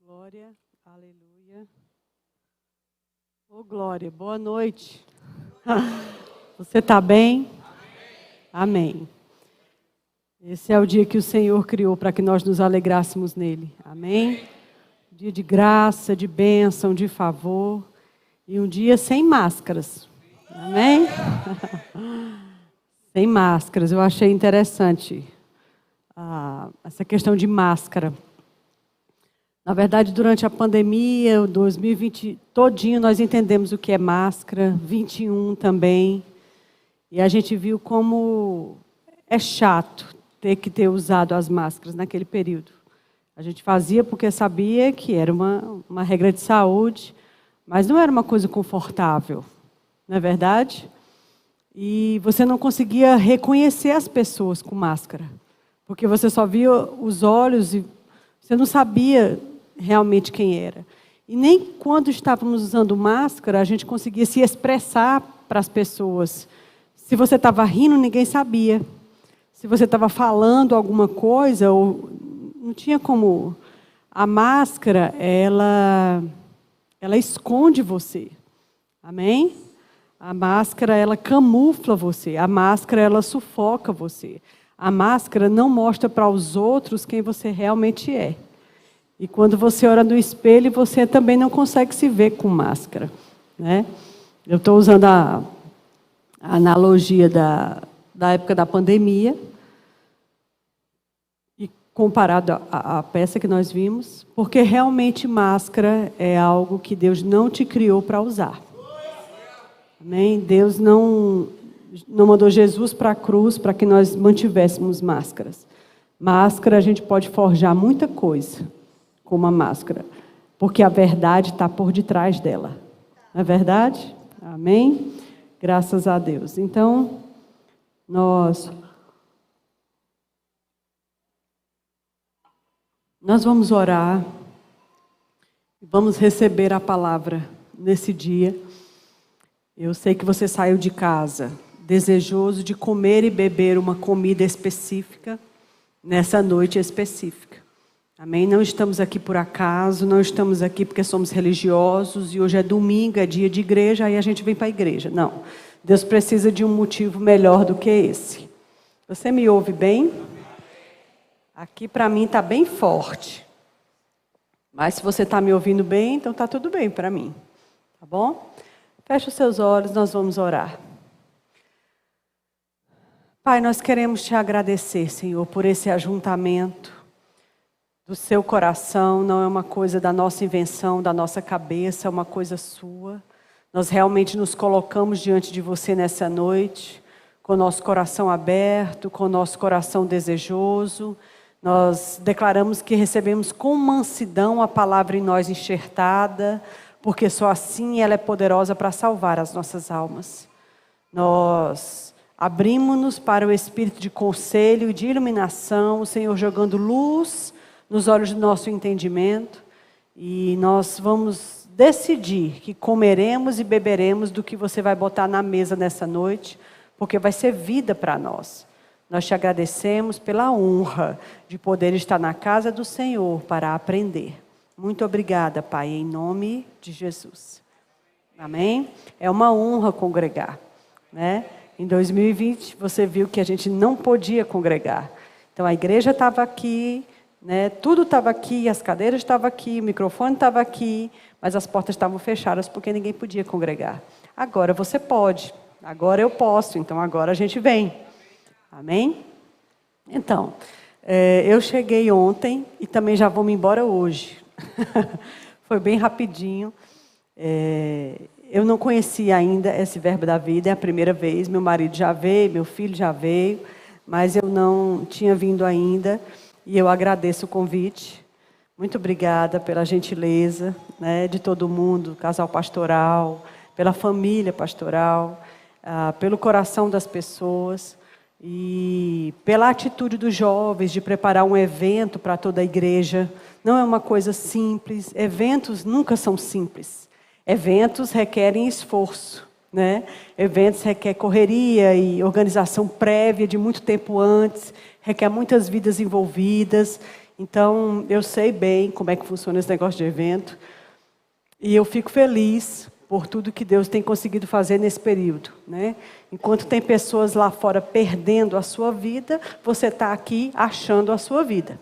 Glória, aleluia. Ô, Glória, boa noite. Você está bem? Amém. Esse é o dia que o Senhor criou para que nós nos alegrássemos nele. Amém? Dia de graça, de bênção, de favor. E um dia sem máscaras. Amém? Sem máscaras. Eu achei interessante essa questão de máscara. Na verdade, durante a pandemia, 2020 todinho, nós entendemos o que é máscara, 21 também. E a gente viu como é chato ter que ter usado as máscaras naquele período. A gente fazia porque sabia que era uma regra de saúde, mas não era uma coisa confortável, não é verdade? E você não conseguia reconhecer as pessoas com máscara, porque você só via os olhos e você não sabia realmente quem era. E nem quando estávamos usando máscara, a gente conseguia se expressar para as pessoas. Se você estava rindo, ninguém sabia. Se você estava falando alguma coisa, ou não tinha como. A máscara, ela esconde você. Amém? A máscara, ela camufla você. A máscara, ela sufoca você. A máscara não mostra para os outros quem você realmente é. E quando você olha no espelho, você também não consegue se ver com máscara, né? Eu estou usando a analogia da época da pandemia, e comparado à peça que nós vimos, porque realmente máscara é algo que Deus não te criou para usar. Amém? Deus não mandou Jesus para a cruz para que nós mantivéssemos máscaras. Máscara, a gente pode forjar muita coisa com uma máscara, porque a verdade está por detrás dela. Não é verdade? Amém? Graças a Deus. Então, nós vamos orar, vamos receber a palavra nesse dia. Eu sei que você saiu de casa desejoso de comer e beber uma comida específica nessa noite específica. Amém? Não estamos aqui por acaso, não estamos aqui porque somos religiosos e hoje é domingo, é dia de igreja, aí a gente vem para a igreja. Não. Deus precisa de um motivo melhor do que esse. Você me ouve bem? Aqui para mim está bem forte. Mas se você está me ouvindo bem, então está tudo bem para mim. Tá bom? Feche os seus olhos, nós vamos orar. Pai, nós queremos te agradecer, Senhor, por esse ajuntamento do seu coração. Não é uma coisa da nossa invenção, da nossa cabeça, é uma coisa sua. Nós realmente nos colocamos diante de você nessa noite, com o nosso coração aberto, com o nosso coração desejoso. Nós declaramos que recebemos com mansidão a palavra em nós enxertada, porque só assim ela é poderosa para salvar as nossas almas. Nós abrimos-nos para o espírito de conselho e de iluminação, o Senhor jogando luz nos olhos do nosso entendimento, e nós vamos decidir que comeremos e beberemos do que você vai botar na mesa nessa noite, porque vai ser vida para nós. Nós te agradecemos pela honra de poder estar na casa do Senhor para aprender. Muito obrigada, Pai, em nome de Jesus. Amém? É uma honra congregar, né? Em 2020, você viu que a gente não podia congregar. Então, a igreja estava aqui, né? Tudo estava aqui, as cadeiras estavam aqui, o microfone estava aqui, mas as portas estavam fechadas porque ninguém podia congregar. Agora você pode, agora eu posso, então agora a gente vem. Amém? Então, eu cheguei ontem e também já vou me embora hoje. Foi bem rapidinho. Eu não conhecia ainda esse Verbo da Vida, é a primeira vez. Meu marido já veio, meu filho já veio, mas eu não tinha vindo ainda. E eu agradeço o convite. Muito obrigada pela gentileza, né, de todo mundo, casal pastoral, pela família pastoral, pelo coração das pessoas e pela atitude dos jovens de preparar um evento para toda a igreja. Não é uma coisa simples. Eventos nunca são simples. Eventos requerem esforço, né? Eventos requerem correria e organização prévia de muito tempo antes, requer muitas vidas envolvidas. Então, eu sei bem como é que funciona esse negócio de evento. E eu fico feliz por tudo que Deus tem conseguido fazer nesse período, né? Enquanto tem pessoas lá fora perdendo a sua vida, você está aqui achando a sua vida,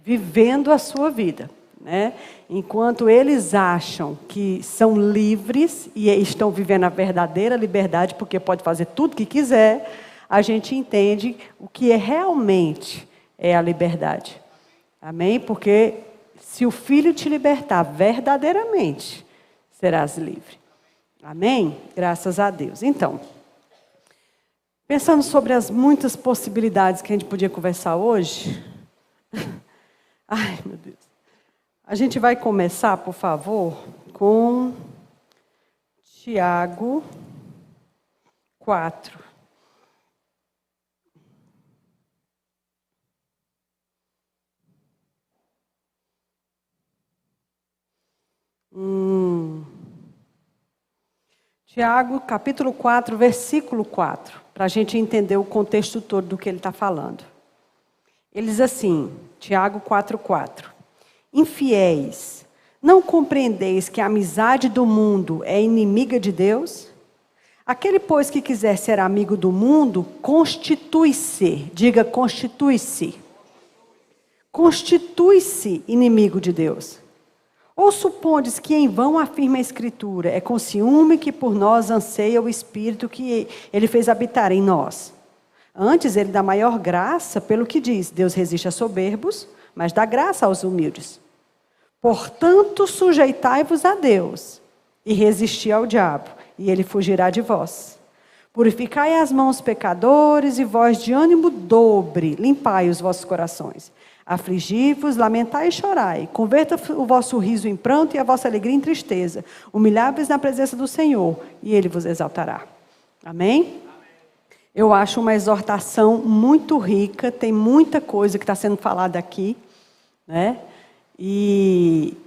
vivendo a sua vida, né? Enquanto eles acham que são livres e estão vivendo a verdadeira liberdade, porque pode fazer tudo que quiser, a gente entende o que realmente é a liberdade. Amém? Porque se o Filho te libertar verdadeiramente, serás livre. Amém? Graças a Deus. Então, pensando sobre as muitas possibilidades que a gente podia conversar hoje. Ai, meu Deus. A gente vai começar, por favor, com Tiago 4. Tiago, capítulo 4, versículo 4, para a gente entender o contexto todo do que ele está falando. Ele diz assim, Tiago 4:4. Infiéis, não compreendeis que a amizade do mundo é inimiga de Deus? Aquele, pois, que quiser ser amigo do mundo, constitui-se, diga constitui-se. Constitui-se inimigo de Deus. Ou supondes que em vão afirma a Escritura, é com ciúme que por nós anseia o Espírito que ele fez habitar em nós. Antes ele dá maior graça pelo que diz, Deus resiste a soberbos, mas dá graça aos humildes. Portanto, sujeitai-vos a Deus e resisti ao diabo, e ele fugirá de vós. Purificai as mãos, pecadores, e vós de ânimo dobre, limpai os vossos corações. Afligi-vos, lamentai e chorai. Converta o vosso riso em pranto e a vossa alegria em tristeza. Humilhai-vos na presença do Senhor, e Ele vos exaltará. Amém? Eu acho uma exortação muito rica, tem muita coisa que está sendo falada aqui, né? E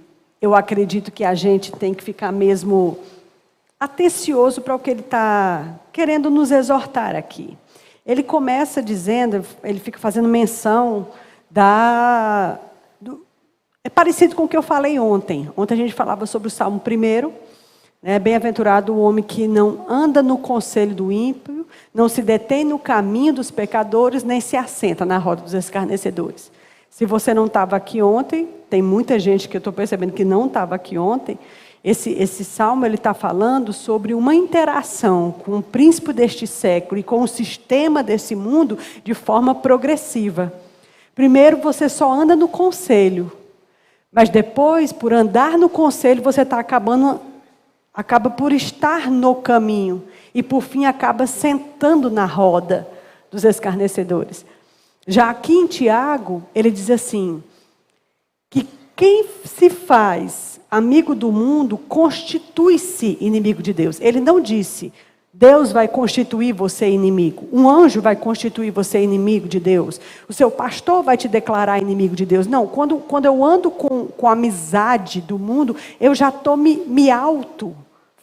eu acredito que a gente tem que ficar mesmo atencioso para o que ele está querendo nos exortar aqui. Ele começa dizendo, ele fica fazendo menção é parecido com o que eu falei ontem. Ontem a gente falava sobre o Salmo 1, né? Bem-aventurado o homem que não anda no conselho do ímpio, não se detém no caminho dos pecadores, nem se assenta na roda dos escarnecedores. Se você não estava aqui ontem, tem muita gente que eu estou percebendo que não estava aqui ontem, esse salmo ele está falando sobre uma interação com o príncipe deste século e com o sistema desse mundo de forma progressiva. Primeiro, você só anda no conselho, mas depois, por andar no conselho, você acaba por estar no caminho e, por fim, acaba sentando na roda dos escarnecedores. Já aqui em Tiago, ele diz assim, que quem se faz amigo do mundo constitui-se inimigo de Deus. Ele não disse, Deus vai constituir você inimigo. Um anjo vai constituir você inimigo de Deus. O seu pastor vai te declarar inimigo de Deus. Não, quando eu ando com a amizade do mundo, eu já estou me auto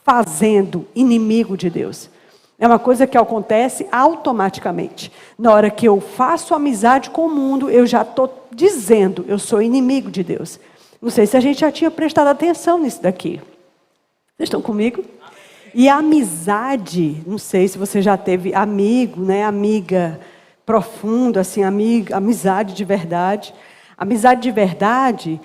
fazendo inimigo de Deus. É uma coisa que acontece automaticamente. Na hora que eu faço amizade com o mundo, eu já estou dizendo, eu sou inimigo de Deus. Não sei se a gente já tinha prestado atenção nisso daqui. Vocês estão comigo? E a amizade, não sei se você já teve amigo, né, amiga profunda, assim, amizade de verdade. Amizade de verdade,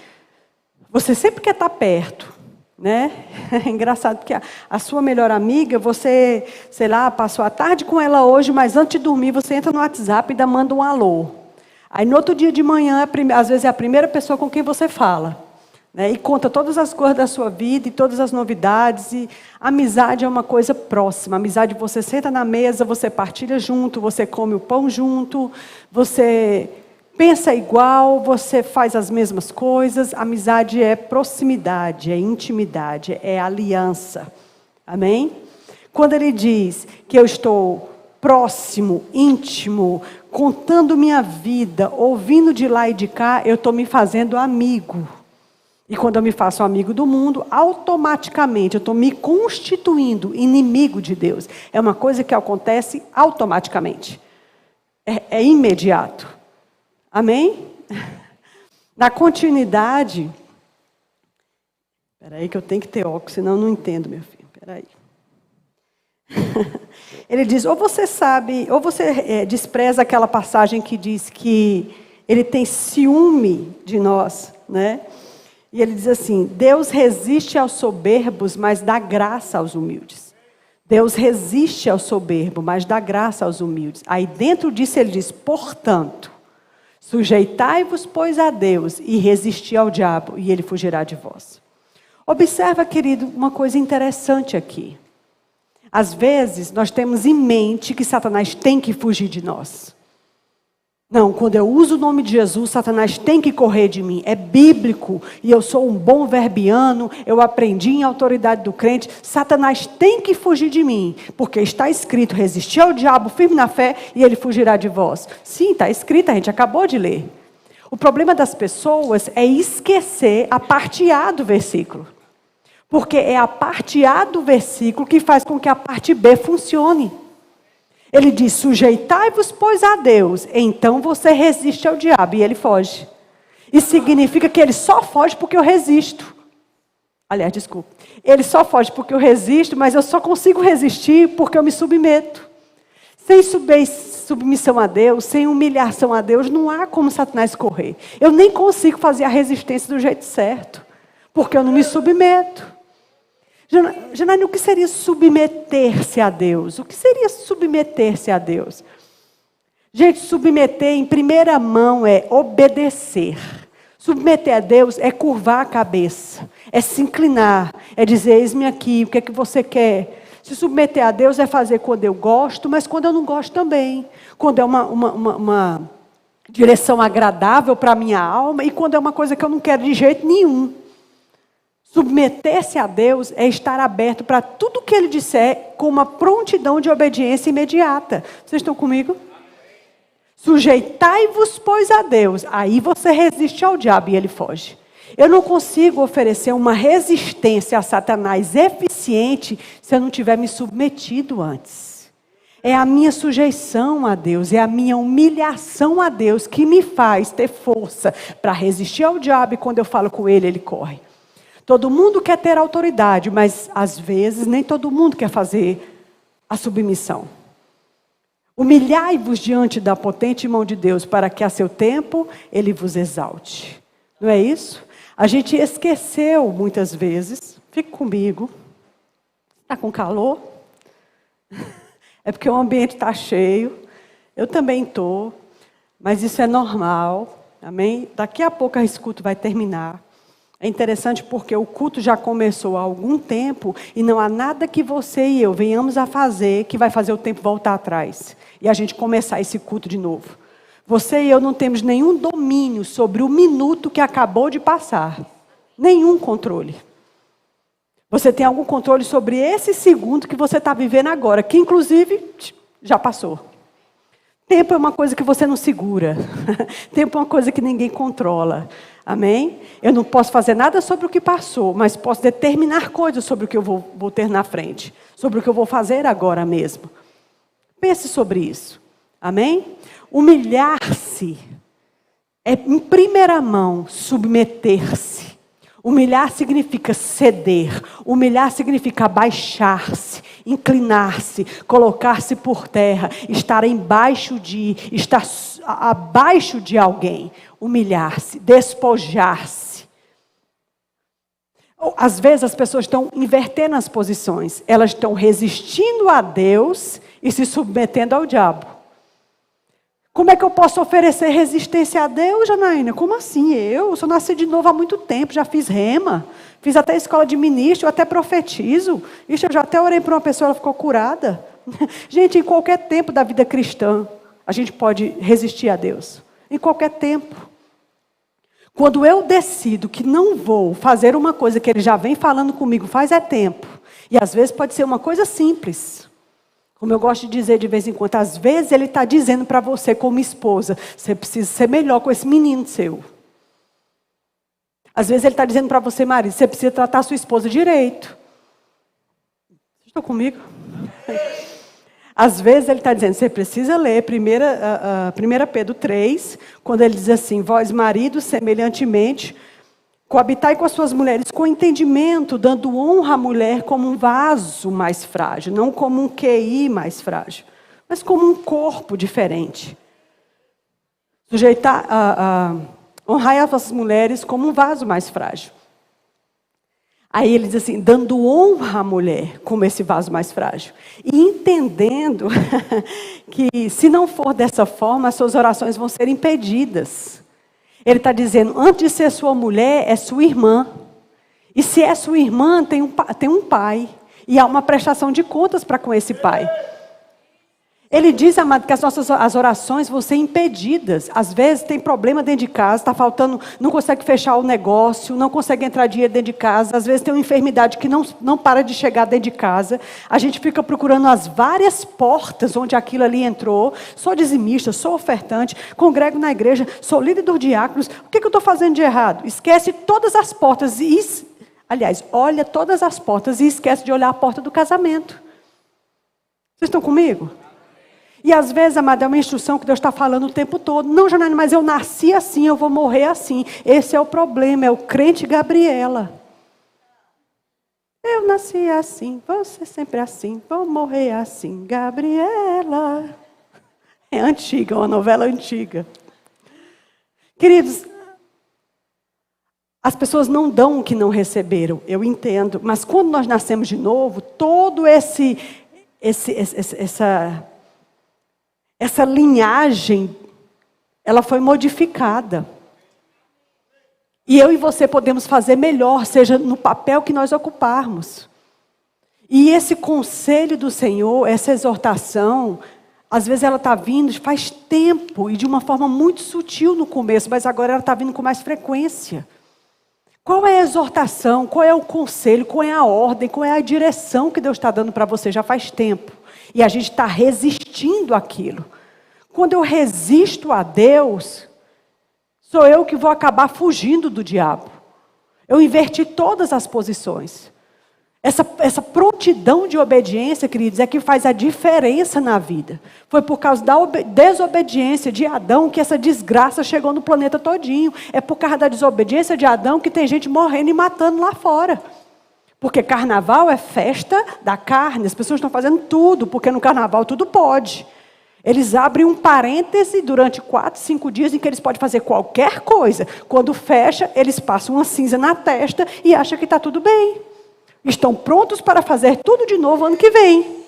você sempre quer estar perto, né? É engraçado porque a sua melhor amiga, você, sei lá, passou a tarde com ela hoje, mas antes de dormir você entra no WhatsApp e ainda manda um alô. Aí no outro dia de manhã, às vezes é a primeira pessoa com quem você fala. Né, e conta todas as coisas da sua vida e todas as novidades. E amizade é uma coisa próxima. Amizade, você senta na mesa, você partilha junto, você come o pão junto, você pensa igual, você faz as mesmas coisas. Amizade é proximidade, é intimidade, é aliança. Amém? Quando ele diz que eu estou próximo, íntimo, contando minha vida, ouvindo de lá e de cá, eu estou me fazendo amigo. E quando eu me faço amigo do mundo, automaticamente eu estou me constituindo inimigo de Deus. É uma coisa que acontece automaticamente. É imediato. Amém? Na continuidade, espera aí que eu tenho que ter óculos, senão eu não entendo, meu filho, espera aí. Ele diz, ou você sabe, ou você despreza aquela passagem que diz que ele tem ciúme de nós, né? E ele diz assim, Deus resiste aos soberbos, mas dá graça aos humildes. Deus resiste ao soberbo, mas dá graça aos humildes. Aí dentro disso ele diz, portanto, sujeitai-vos, pois, a Deus e resisti ao diabo, e ele fugirá de vós. Observa, querido, uma coisa interessante aqui. Às vezes, nós temos em mente que Satanás tem que fugir de nós. Não, quando eu uso o nome de Jesus, Satanás tem que correr de mim. É bíblico, e eu sou um bom verbiano, eu aprendi em autoridade do crente. Satanás tem que fugir de mim, porque está escrito, resistir ao diabo firme na fé, e ele fugirá de vós. Sim, está escrito, a gente acabou de ler. O problema das pessoas é esquecer a parte A do versículo. Porque é a parte A do versículo que faz com que a parte B funcione. Ele diz, sujeitai-vos, pois, a Deus, então você resiste ao diabo, e ele foge. Isso significa que ele só foge porque eu resisto. Aliás, desculpa. Ele só foge porque eu resisto, mas eu só consigo resistir porque eu me submeto. Sem submissão a Deus, sem humilhação a Deus, não há como Satanás correr. Eu nem consigo fazer a resistência do jeito certo, porque eu não me submeto. Janaína, o que seria submeter-se a Deus? O que seria submeter-se a Deus? Gente, submeter em primeira mão é obedecer. Submeter a Deus é curvar a cabeça, é se inclinar, é dizer, eis-me aqui, o que é que você quer? Se submeter a Deus é fazer quando eu gosto, mas quando eu não gosto também. Quando é uma direção agradável para a minha alma e quando é uma coisa que eu não quero de jeito nenhum. Submeter-se a Deus é estar aberto para tudo que Ele disser com uma prontidão de obediência imediata. Vocês estão comigo? Sujeitai-vos, pois, a Deus. Aí você resiste ao diabo e ele foge. Eu não consigo oferecer uma resistência a Satanás eficiente se eu não tiver me submetido antes. É a minha sujeição a Deus, é a minha humilhação a Deus que me faz ter força para resistir ao diabo e quando eu falo com ele, ele corre. Todo mundo quer ter autoridade, mas às vezes nem todo mundo quer fazer a submissão. Humilhai-vos diante da potente mão de Deus, para que a seu tempo Ele vos exalte. Não é isso? A gente esqueceu muitas vezes, fique comigo, está com calor? É porque o ambiente está cheio, eu também estou, mas isso é normal, amém? Daqui a pouco esse culto vai terminar. É interessante porque o culto já começou há algum tempo e não há nada que você e eu venhamos a fazer que vai fazer o tempo voltar atrás. E a gente começar esse culto de novo. Você e eu não temos nenhum domínio sobre o minuto que acabou de passar. Nenhum controle. Você tem algum controle sobre esse segundo que você está vivendo agora, que inclusive já passou. Tempo é uma coisa que você não segura. Tempo é uma coisa que ninguém controla. Amém? Eu não posso fazer nada sobre o que passou, mas posso determinar coisas sobre o que eu vou ter na frente. Sobre o que eu vou fazer agora mesmo. Pense sobre isso. Amém? Humilhar-se é, em primeira mão, submeter-se. Humilhar significa ceder. Humilhar significa abaixar-se, inclinar-se, colocar-se por terra, estar estar abaixo de alguém. Humilhar-se, despojar-se. Às vezes as pessoas estão invertendo as posições. Elas estão resistindo a Deus e se submetendo ao diabo. Como é que eu posso oferecer resistência a Deus, Janaína? Como assim? Eu sou nasci de novo há muito tempo, já fiz rema, fiz até escola de ministro, eu até profetizo. Ixi, eu já até orei para uma pessoa, ela ficou curada. Gente, em qualquer tempo da vida cristã, a gente pode resistir a Deus. Em qualquer tempo. Quando eu decido que não vou fazer uma coisa que Ele já vem falando comigo faz tempo, e às vezes pode ser uma coisa simples, como eu gosto de dizer de vez em quando, às vezes Ele está dizendo para você como esposa, você precisa ser melhor com esse menino seu. Às vezes Ele está dizendo para você, marido, você precisa tratar a sua esposa direito. Vocês estão comigo? Às vezes ele está dizendo, você precisa ler 1 Pedro 3, quando ele diz assim, vós maridos, semelhantemente, coabitai com as suas mulheres com entendimento, dando honra à mulher como um vaso mais frágil, não como um QI mais frágil, mas como um corpo diferente. Honrai as vossas mulheres como um vaso mais frágil. Aí ele diz assim, dando honra à mulher como esse vaso mais frágil. E entendendo que se não for dessa forma, as suas orações vão ser impedidas. Ele está dizendo, antes de ser sua mulher, é sua irmã. E se é sua irmã, tem um pai. E há uma prestação de contas para com esse pai. Ele diz, amado, que as orações vão ser impedidas. Às vezes tem problema dentro de casa, está faltando, não consegue fechar o negócio, não consegue entrar dinheiro dentro de casa. Às vezes tem uma enfermidade que não para de chegar dentro de casa. A gente fica procurando as várias portas onde aquilo ali entrou. Sou dizimista, sou ofertante, congrego na igreja, sou líder dos diáconos. O que eu estou fazendo de errado? Esquece todas as portas. Aliás, olha todas as portas e esquece de olhar a porta do casamento. Vocês estão comigo? E às vezes, amada, é uma instrução que Deus está falando o tempo todo. Não, Janaína, mas eu nasci assim, eu vou morrer assim. Esse é o problema, é o crente Gabriela. Eu nasci assim, vou ser sempre assim, vou morrer assim, Gabriela. É antiga, uma novela antiga. Queridos, as pessoas não dão o que não receberam, eu entendo. Mas quando nós nascemos de novo, todo essa linhagem, ela foi modificada. E eu e você podemos fazer melhor, seja no papel que nós ocuparmos. E esse conselho do Senhor, essa exortação, às vezes ela está vindo faz tempo e de uma forma muito sutil no começo, mas agora ela está vindo com mais frequência. Qual é a exortação, qual é o conselho, qual é a ordem, qual é a direção que Deus está dando para você já faz tempo? E a gente está resistindo àquilo. Quando eu resisto a Deus, sou eu que vou acabar fugindo do diabo. Eu inverti todas as posições. Essa prontidão de obediência, queridos, é que faz a diferença na vida. Foi por causa da desobediência de Adão que essa desgraça chegou no planeta todinho. É por causa da desobediência de Adão que tem gente morrendo e matando lá fora. Porque carnaval é festa da carne. As pessoas estão fazendo tudo, porque no carnaval tudo pode. Eles abrem um parêntese durante 4, 5 dias em que eles podem fazer qualquer coisa. Quando fecha, eles passam uma cinza na testa e acham que está tudo bem. Estão prontos para fazer tudo de novo ano que vem.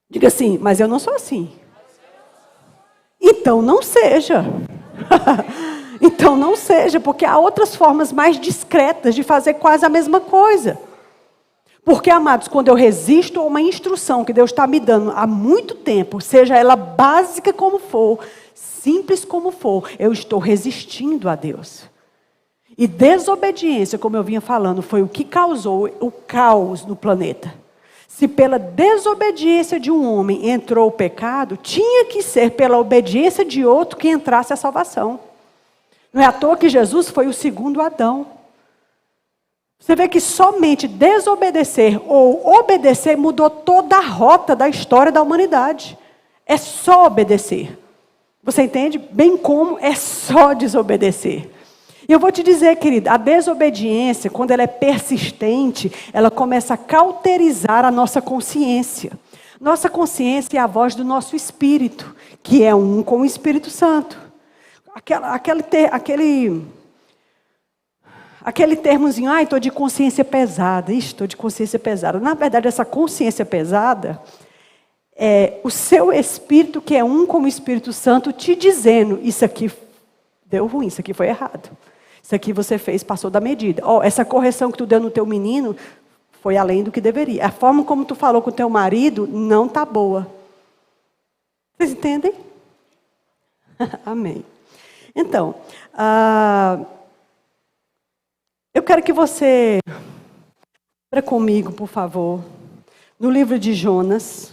Diga assim, mas eu não sou assim. Então não seja. Então não seja, porque há outras formas mais discretas de fazer quase a mesma coisa. Porque, amados, quando eu resisto a uma instrução que Deus está me dando há muito tempo, seja ela básica como for, simples como for, eu estou resistindo a Deus. E desobediência, como eu vinha falando, foi o que causou o caos no planeta. Se pela desobediência de um homem entrou o pecado, tinha que ser pela obediência de outro que entrasse a salvação. Não é à toa que Jesus foi o segundo Adão. Você vê que somente desobedecer ou obedecer mudou toda a rota da história da humanidade. É só obedecer. Você entende? Bem como é só desobedecer. E eu vou te dizer, querida, a desobediência, quando ela é persistente, ela começa a cauterizar a nossa consciência. Nossa consciência é a voz do nosso espírito, que é um com o Espírito Santo. Aquele termozinho, estou de consciência pesada. Estou de consciência pesada. Na verdade, essa consciência pesada é o seu espírito, que é um com o Espírito Santo, te dizendo, isso aqui deu ruim, isso aqui foi errado. Isso aqui você fez, passou da medida. Essa correção que tu deu no teu menino foi além do que deveria. A forma como tu falou com o teu marido não está boa. Vocês entendem? Amém. Então, eu quero que você abra comigo, por favor, no livro de Jonas.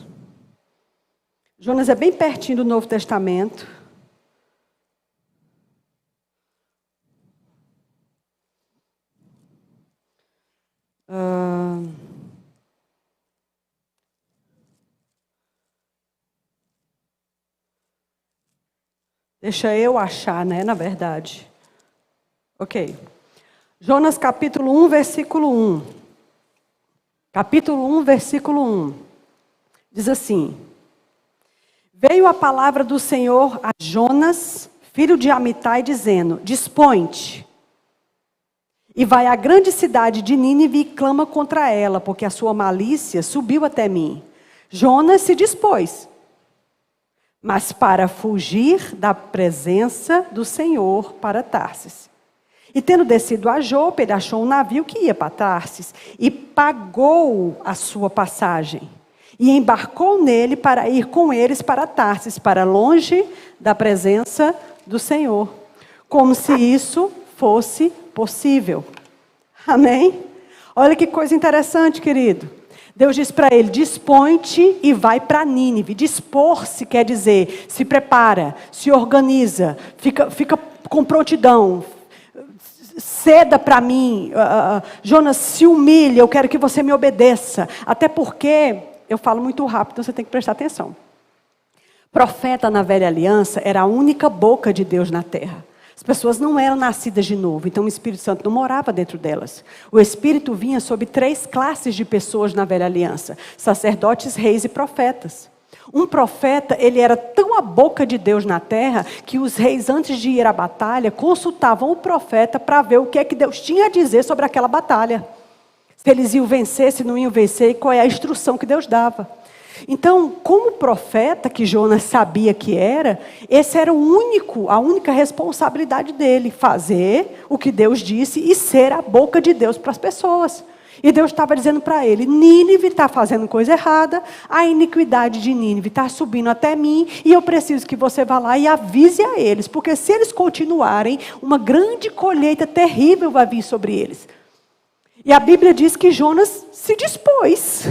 Jonas é bem pertinho do Novo Testamento. Deixa eu achar, né, na verdade. Ok. Jonas capítulo 1, versículo 1. Capítulo 1, versículo 1. Diz assim: Veio a palavra do Senhor a Jonas, filho de Amitai, dizendo: Dispõe-te, e vai à grande cidade de Nínive e clama contra ela, porque a sua malícia subiu até mim. Jonas se dispôs, mas para fugir da presença do Senhor para Tarsis. E tendo descido a Jope, ele achou um navio que ia para Tarsis, e pagou a sua passagem. E embarcou nele para ir com eles para Tarsis, para longe da presença do Senhor. Como se isso fosse possível. Amém? Olha que coisa interessante, querido. Deus diz para ele: dispõe-te e vai para Nínive. Dispor-se quer dizer, se prepara, se organiza, fica com prontidão. Ceda para mim. Jonas, se humilha, eu quero que você me obedeça. Até porque, eu falo muito rápido, então você tem que prestar atenção. Profeta na velha aliança era a única boca de Deus na terra. As pessoas não eram nascidas de novo, então o Espírito Santo não morava dentro delas. O Espírito vinha sobre 3 classes de pessoas na velha aliança: sacerdotes, reis e profetas. Um profeta, ele era tão a boca de Deus na terra, que os reis, antes de ir à batalha, consultavam o profeta para ver o que é que Deus tinha a dizer sobre aquela batalha. Se eles iam vencer, se não iam vencer, e qual é a instrução que Deus dava. Então, como profeta, que Jonas sabia que era, esse era a única responsabilidade dele, fazer o que Deus disse e ser a boca de Deus para as pessoas. E Deus estava dizendo para ele: Nínive está fazendo coisa errada, a iniquidade de Nínive está subindo até mim, e eu preciso que você vá lá e avise a eles, porque se eles continuarem, uma grande colheita terrível vai vir sobre eles. E a Bíblia diz que Jonas se dispôs.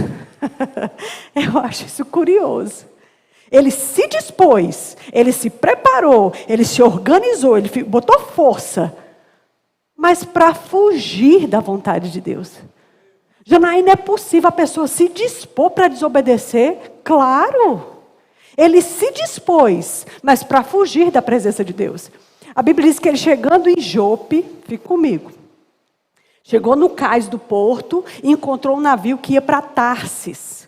Eu acho isso curioso. Ele se dispôs, ele se preparou, ele se organizou, ele botou força, mas para fugir da vontade de Deus. Janaína, é possível a pessoa se dispor para desobedecer? Claro. Ele se dispôs, mas para fugir da presença de Deus. A Bíblia diz que ele, chegando em Jope, fica comigo, chegou no cais do porto e encontrou um navio que ia para Tarsis.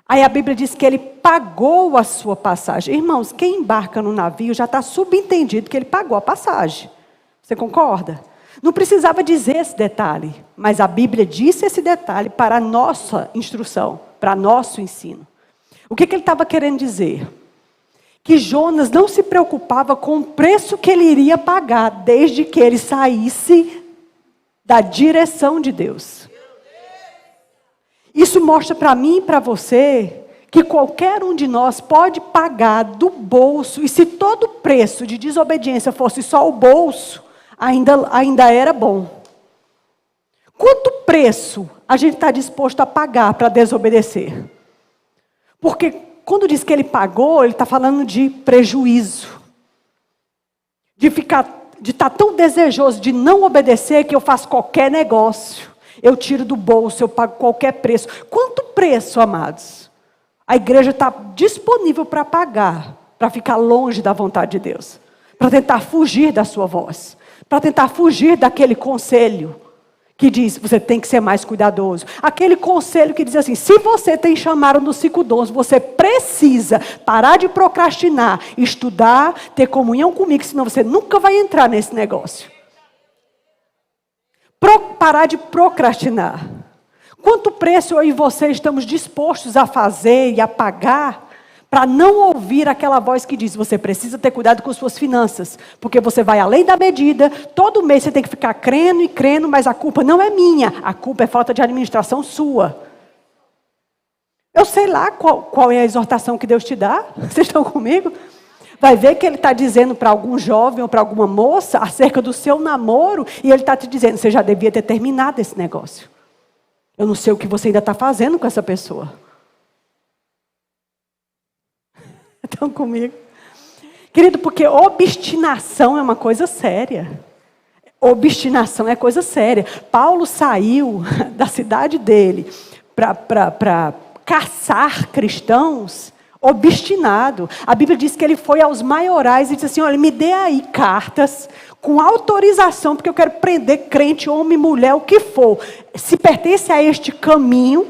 Aí a Bíblia diz que ele pagou a sua passagem. Irmãos, quem embarca no navio já está subentendido que ele pagou a passagem. Você concorda? Não precisava dizer esse detalhe, mas a Bíblia disse esse detalhe para a nossa instrução, para nosso ensino. O que ele estava querendo dizer? Que Jonas não se preocupava com o preço que ele iria pagar, desde que ele saísse da direção de Deus. Isso mostra para mim e para você que qualquer um de nós pode pagar do bolso, e se todo o preço de desobediência fosse só o bolso, ainda era bom. Quanto preço a gente está disposto a pagar para desobedecer? Porque quando diz que ele pagou, ele está falando de prejuízo. De estar tão desejoso de não obedecer que eu faço qualquer negócio. Eu tiro do bolso, eu pago qualquer preço. Quanto preço, amados? A igreja está disponível para pagar, para ficar longe da vontade de Deus. Para tentar fugir da sua voz. Para tentar fugir daquele conselho que diz, você tem que ser mais cuidadoso. Aquele conselho que diz assim, se você tem chamado no ciclo 12, você precisa parar de procrastinar, estudar, ter comunhão comigo, senão você nunca vai entrar nesse negócio. Parar de procrastinar. Quanto preço eu e você estamos dispostos a fazer e a pagar para não ouvir aquela voz que diz, você precisa ter cuidado com suas finanças, porque você vai além da medida, todo mês você tem que ficar crendo e crendo, mas a culpa não é minha, a culpa é falta de administração sua. Eu sei lá qual é a exortação que Deus te dá, vocês estão comigo? Vai ver que ele está dizendo para algum jovem ou para alguma moça acerca do seu namoro, e ele está te dizendo, você já devia ter terminado esse negócio. Eu não sei o que você ainda está fazendo com essa pessoa. Estão comigo? Querido, porque obstinação é uma coisa séria. Obstinação é coisa séria. Paulo saiu da cidade dele para caçar cristãos obstinado. A Bíblia diz que ele foi aos maiorais e disse assim: olha, me dê aí cartas com autorização, porque eu quero prender crente, homem, mulher, o que for. Se pertence a este caminho,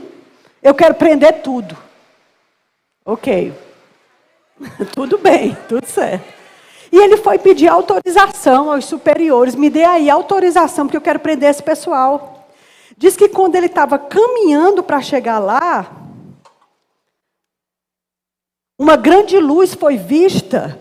eu quero prender tudo. Ok. Tudo bem, tudo certo. E ele foi pedir autorização aos superiores. Me dê aí autorização, porque eu quero prender esse pessoal. Diz que quando ele estava caminhando para chegar lá, uma grande luz foi vista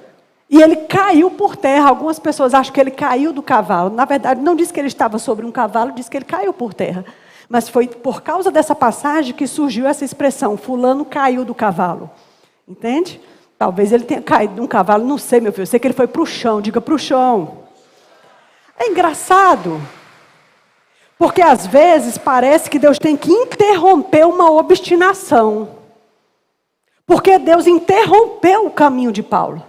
e ele caiu por terra. Algumas pessoas acham que ele caiu do cavalo. Na verdade, não diz que ele estava sobre um cavalo, diz que ele caiu por terra. Mas foi por causa dessa passagem que surgiu essa expressão: fulano caiu do cavalo. Entende? Talvez ele tenha caído de um cavalo, não sei, meu filho. Eu sei que ele foi para o chão, diga para o chão. É engraçado, porque às vezes parece que Deus tem que interromper uma obstinação. Porque Deus interrompeu o caminho de Paulo.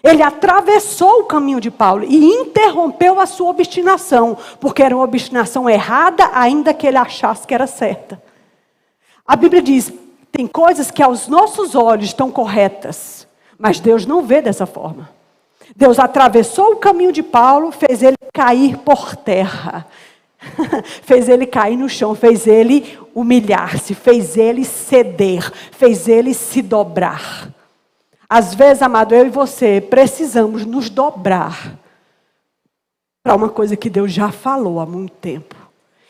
Ele atravessou o caminho de Paulo e interrompeu a sua obstinação, porque era uma obstinação errada, ainda que ele achasse que era certa. A Bíblia diz: tem coisas que aos nossos olhos estão corretas, mas Deus não vê dessa forma. Deus atravessou o caminho de Paulo, fez ele cair por terra, fez ele cair no chão, fez ele humilhar-se, fez ele ceder, fez ele se dobrar. Às vezes, amado, eu e você precisamos nos dobrar para uma coisa que Deus já falou há muito tempo.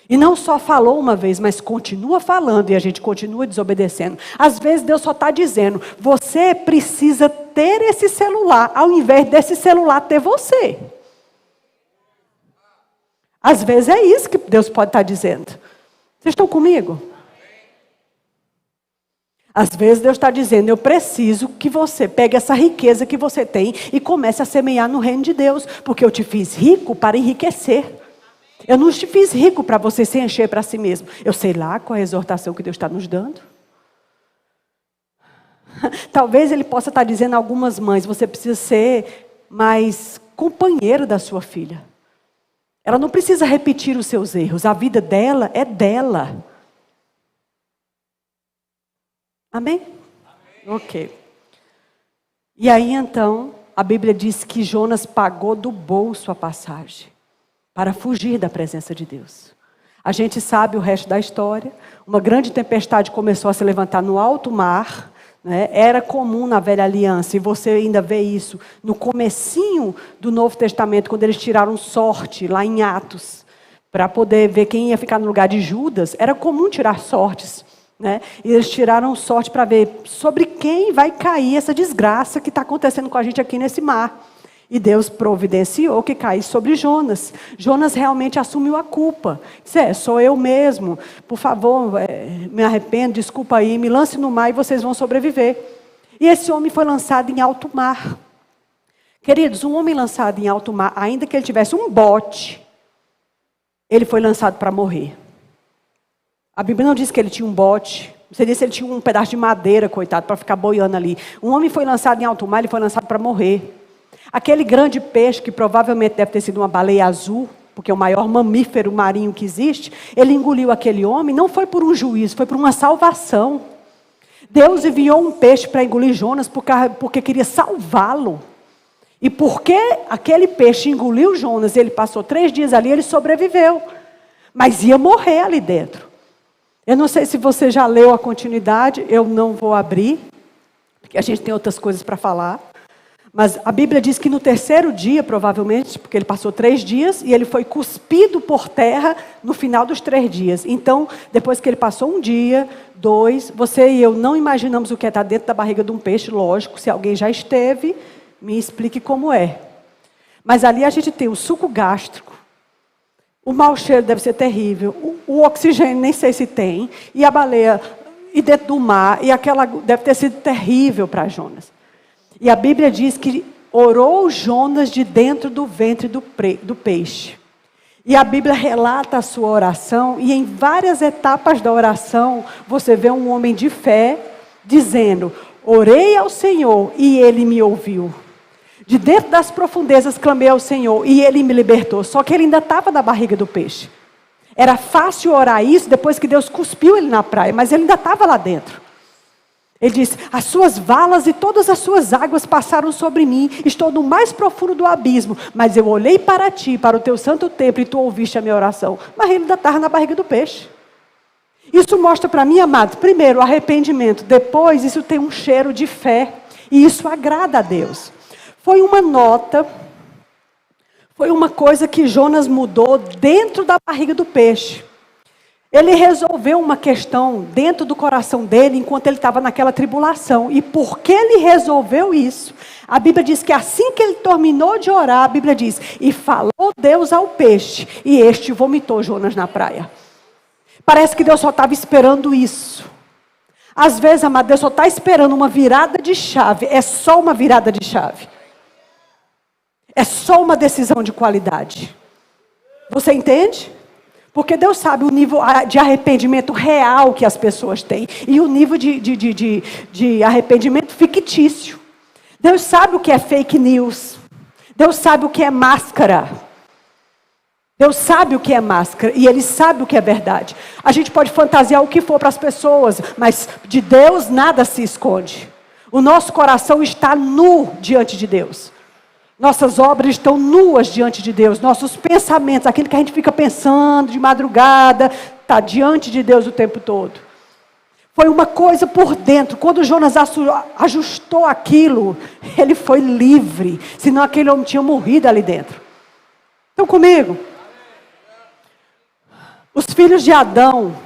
E não só falou uma vez, mas continua falando e a gente continua desobedecendo. Às vezes Deus só está dizendo: você precisa ter esse celular, ao invés desse celular ter você. Às vezes é isso que Deus pode estar dizendo. Vocês estão comigo? Às vezes Deus está dizendo: eu preciso que você pegue essa riqueza que você tem e comece a semear no reino de Deus, porque eu te fiz rico para enriquecer. Eu não te fiz rico para você se encher para si mesmo. Eu sei lá qual é a exortação que Deus está nos dando. Talvez Ele possa estar dizendo a algumas mães: você precisa ser mais companheiro da sua filha. Ela não precisa repetir os seus erros. A vida dela é dela. Amém? Amém. Ok. E aí então, a Bíblia diz que Jonas pagou do bolso a passagem para fugir da presença de Deus. A gente sabe o resto da história. Uma grande tempestade começou a se levantar no alto mar, né? Era comum na velha aliança, e você ainda vê isso no comecinho do Novo Testamento, quando eles tiraram sorte lá em Atos, para poder ver quem ia ficar no lugar de Judas. Era comum tirar sortes, né? E eles tiraram sorte para ver sobre quem vai cair essa desgraça que está acontecendo com a gente aqui nesse mar. E Deus providenciou que caísse sobre Jonas. Jonas realmente assumiu a culpa. Disse: sou eu mesmo. Por favor, me arrependo, desculpa aí, me lance no mar e vocês vão sobreviver. E esse homem foi lançado em alto mar. Queridos, um homem lançado em alto mar, ainda que ele tivesse um bote, ele foi lançado para morrer. A Bíblia não diz que ele tinha um bote. Você disse que ele tinha um pedaço de madeira, coitado, para ficar boiando ali. Um homem foi lançado em alto mar, ele foi lançado para morrer. Aquele grande peixe, que provavelmente deve ter sido uma baleia azul, porque é o maior mamífero marinho que existe, ele engoliu aquele homem, não foi por um juízo, foi por uma salvação. Deus enviou um peixe para engolir Jonas porque queria salvá-lo. E porque aquele peixe engoliu Jonas, ele passou 3 dias ali, ele sobreviveu. Mas ia morrer ali dentro. Eu não sei se você já leu a continuidade, eu não vou abrir, porque a gente tem outras coisas para falar. Mas a Bíblia diz que no 3º dia, provavelmente, porque ele passou 3 dias, e ele foi cuspido por terra no final dos 3 dias. Então, depois que ele passou 1 dia, 2, você e eu não imaginamos o que é estar dentro da barriga de um peixe, lógico. Se alguém já esteve, me explique como é. Mas ali a gente tem o suco gástrico, o mau cheiro deve ser terrível, o oxigênio nem sei se tem, e a baleia, e dentro do mar, e aquela deve ter sido terrível para Jonas. E a Bíblia diz que orou Jonas de dentro do ventre do peixe. E a Bíblia relata a sua oração, e em várias etapas da oração, você vê um homem de fé dizendo: orei ao Senhor e Ele me ouviu. De dentro das profundezas clamei ao Senhor e Ele me libertou. Só que ele ainda estava na barriga do peixe. Era fácil orar isso depois que Deus cuspiu ele na praia, mas ele ainda estava lá dentro. Ele diz: as suas valas e todas as suas águas passaram sobre mim. Estou no mais profundo do abismo. Mas eu olhei para ti, para o teu santo templo, e tu ouviste a minha oração. Mas ele ainda estava na barriga do peixe. Isso mostra para mim, amados, primeiro, arrependimento. Depois, isso tem um cheiro de fé. E isso agrada a Deus. Foi uma nota, foi uma coisa que Jonas mudou dentro da barriga do peixe. Ele resolveu uma questão dentro do coração dele, enquanto ele estava naquela tribulação. E porque ele resolveu isso, a Bíblia diz que assim que ele terminou de orar, a Bíblia diz: e falou Deus ao peixe, e este vomitou Jonas na praia. Parece que Deus só estava esperando isso. Às vezes, amado, Deus só está esperando uma virada de chave. É só uma virada de chave. É só uma decisão de qualidade. Você entende? Porque Deus sabe o nível de arrependimento real que as pessoas têm. E o nível de arrependimento fictício. Deus sabe o que é fake news. Deus sabe o que é máscara. Deus sabe o que é máscara. E Ele sabe o que é verdade. A gente pode fantasiar o que for para as pessoas. Mas de Deus nada se esconde. O nosso coração está nu diante de Deus. Nossas obras estão nuas diante de Deus. Nossos pensamentos, aquilo que a gente fica pensando de madrugada, está diante de Deus o tempo todo. Foi uma coisa por dentro. Quando Jonas ajustou aquilo, ele foi livre. Senão aquele homem tinha morrido ali dentro. Estão comigo? Os filhos de Adão.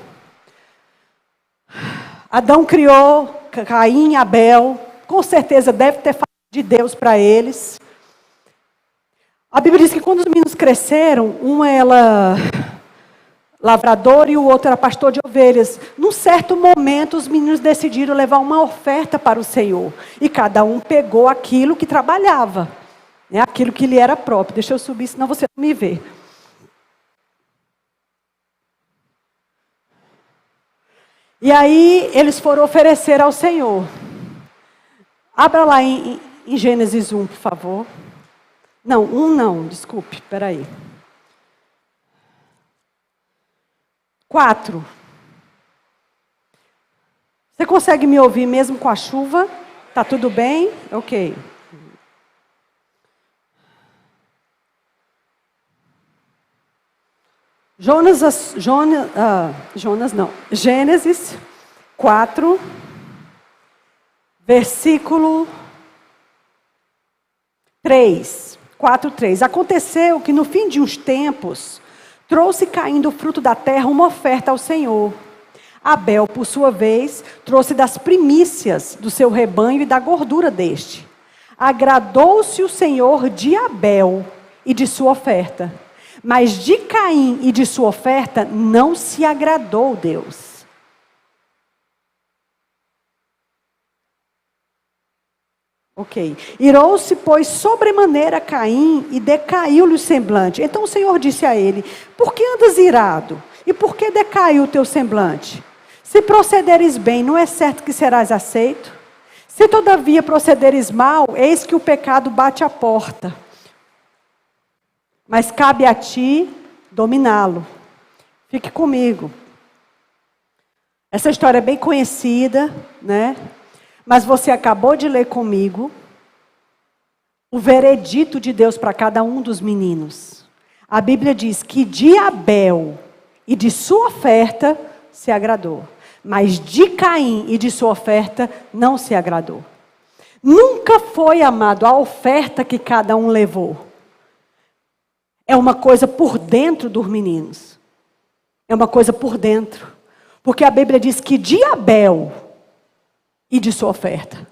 Adão criou Caim e Abel. Com certeza deve ter falado de Deus para eles. A Bíblia diz que quando os meninos cresceram, uma era lavrador e o outro era pastor de ovelhas. Num certo momento, os meninos decidiram levar uma oferta para o Senhor. E cada um pegou aquilo que trabalhava. Né? Aquilo que lhe era próprio. Deixa eu subir, senão você não me vê. E aí, eles foram oferecer ao Senhor. Abra lá em Gênesis 1, por favor. Não, 1 não, desculpe, espera aí. 4. Você consegue me ouvir mesmo com a chuva? Tá tudo bem? Ok. Gênesis 4, versículo 3. 4:3. Aconteceu que no fim de uns tempos, trouxe Caim do fruto da terra uma oferta ao Senhor. Abel, por sua vez, trouxe das primícias do seu rebanho e da gordura deste. Agradou-se o Senhor de Abel e de sua oferta. Mas de Caim e de sua oferta não se agradou Deus. Ok. Irou-se, pois, sobremaneira Caim e decaiu-lhe o semblante. Então o Senhor disse a ele: por que andas irado? E por que decaiu o teu semblante? Se procederes bem, não é certo que serás aceito? Se todavia procederes mal, eis que o pecado bate à porta. Mas cabe a ti dominá-lo. Fique comigo. Essa história é bem conhecida, né? Mas você acabou de ler comigo o veredito de Deus para cada um dos meninos. A Bíblia diz que de Abel e de sua oferta se agradou. Mas de Caim e de sua oferta não se agradou. Nunca foi, amado, a oferta que cada um levou. É uma coisa por dentro dos meninos. É uma coisa por dentro. Porque a Bíblia diz que de Abel e de sua oferta.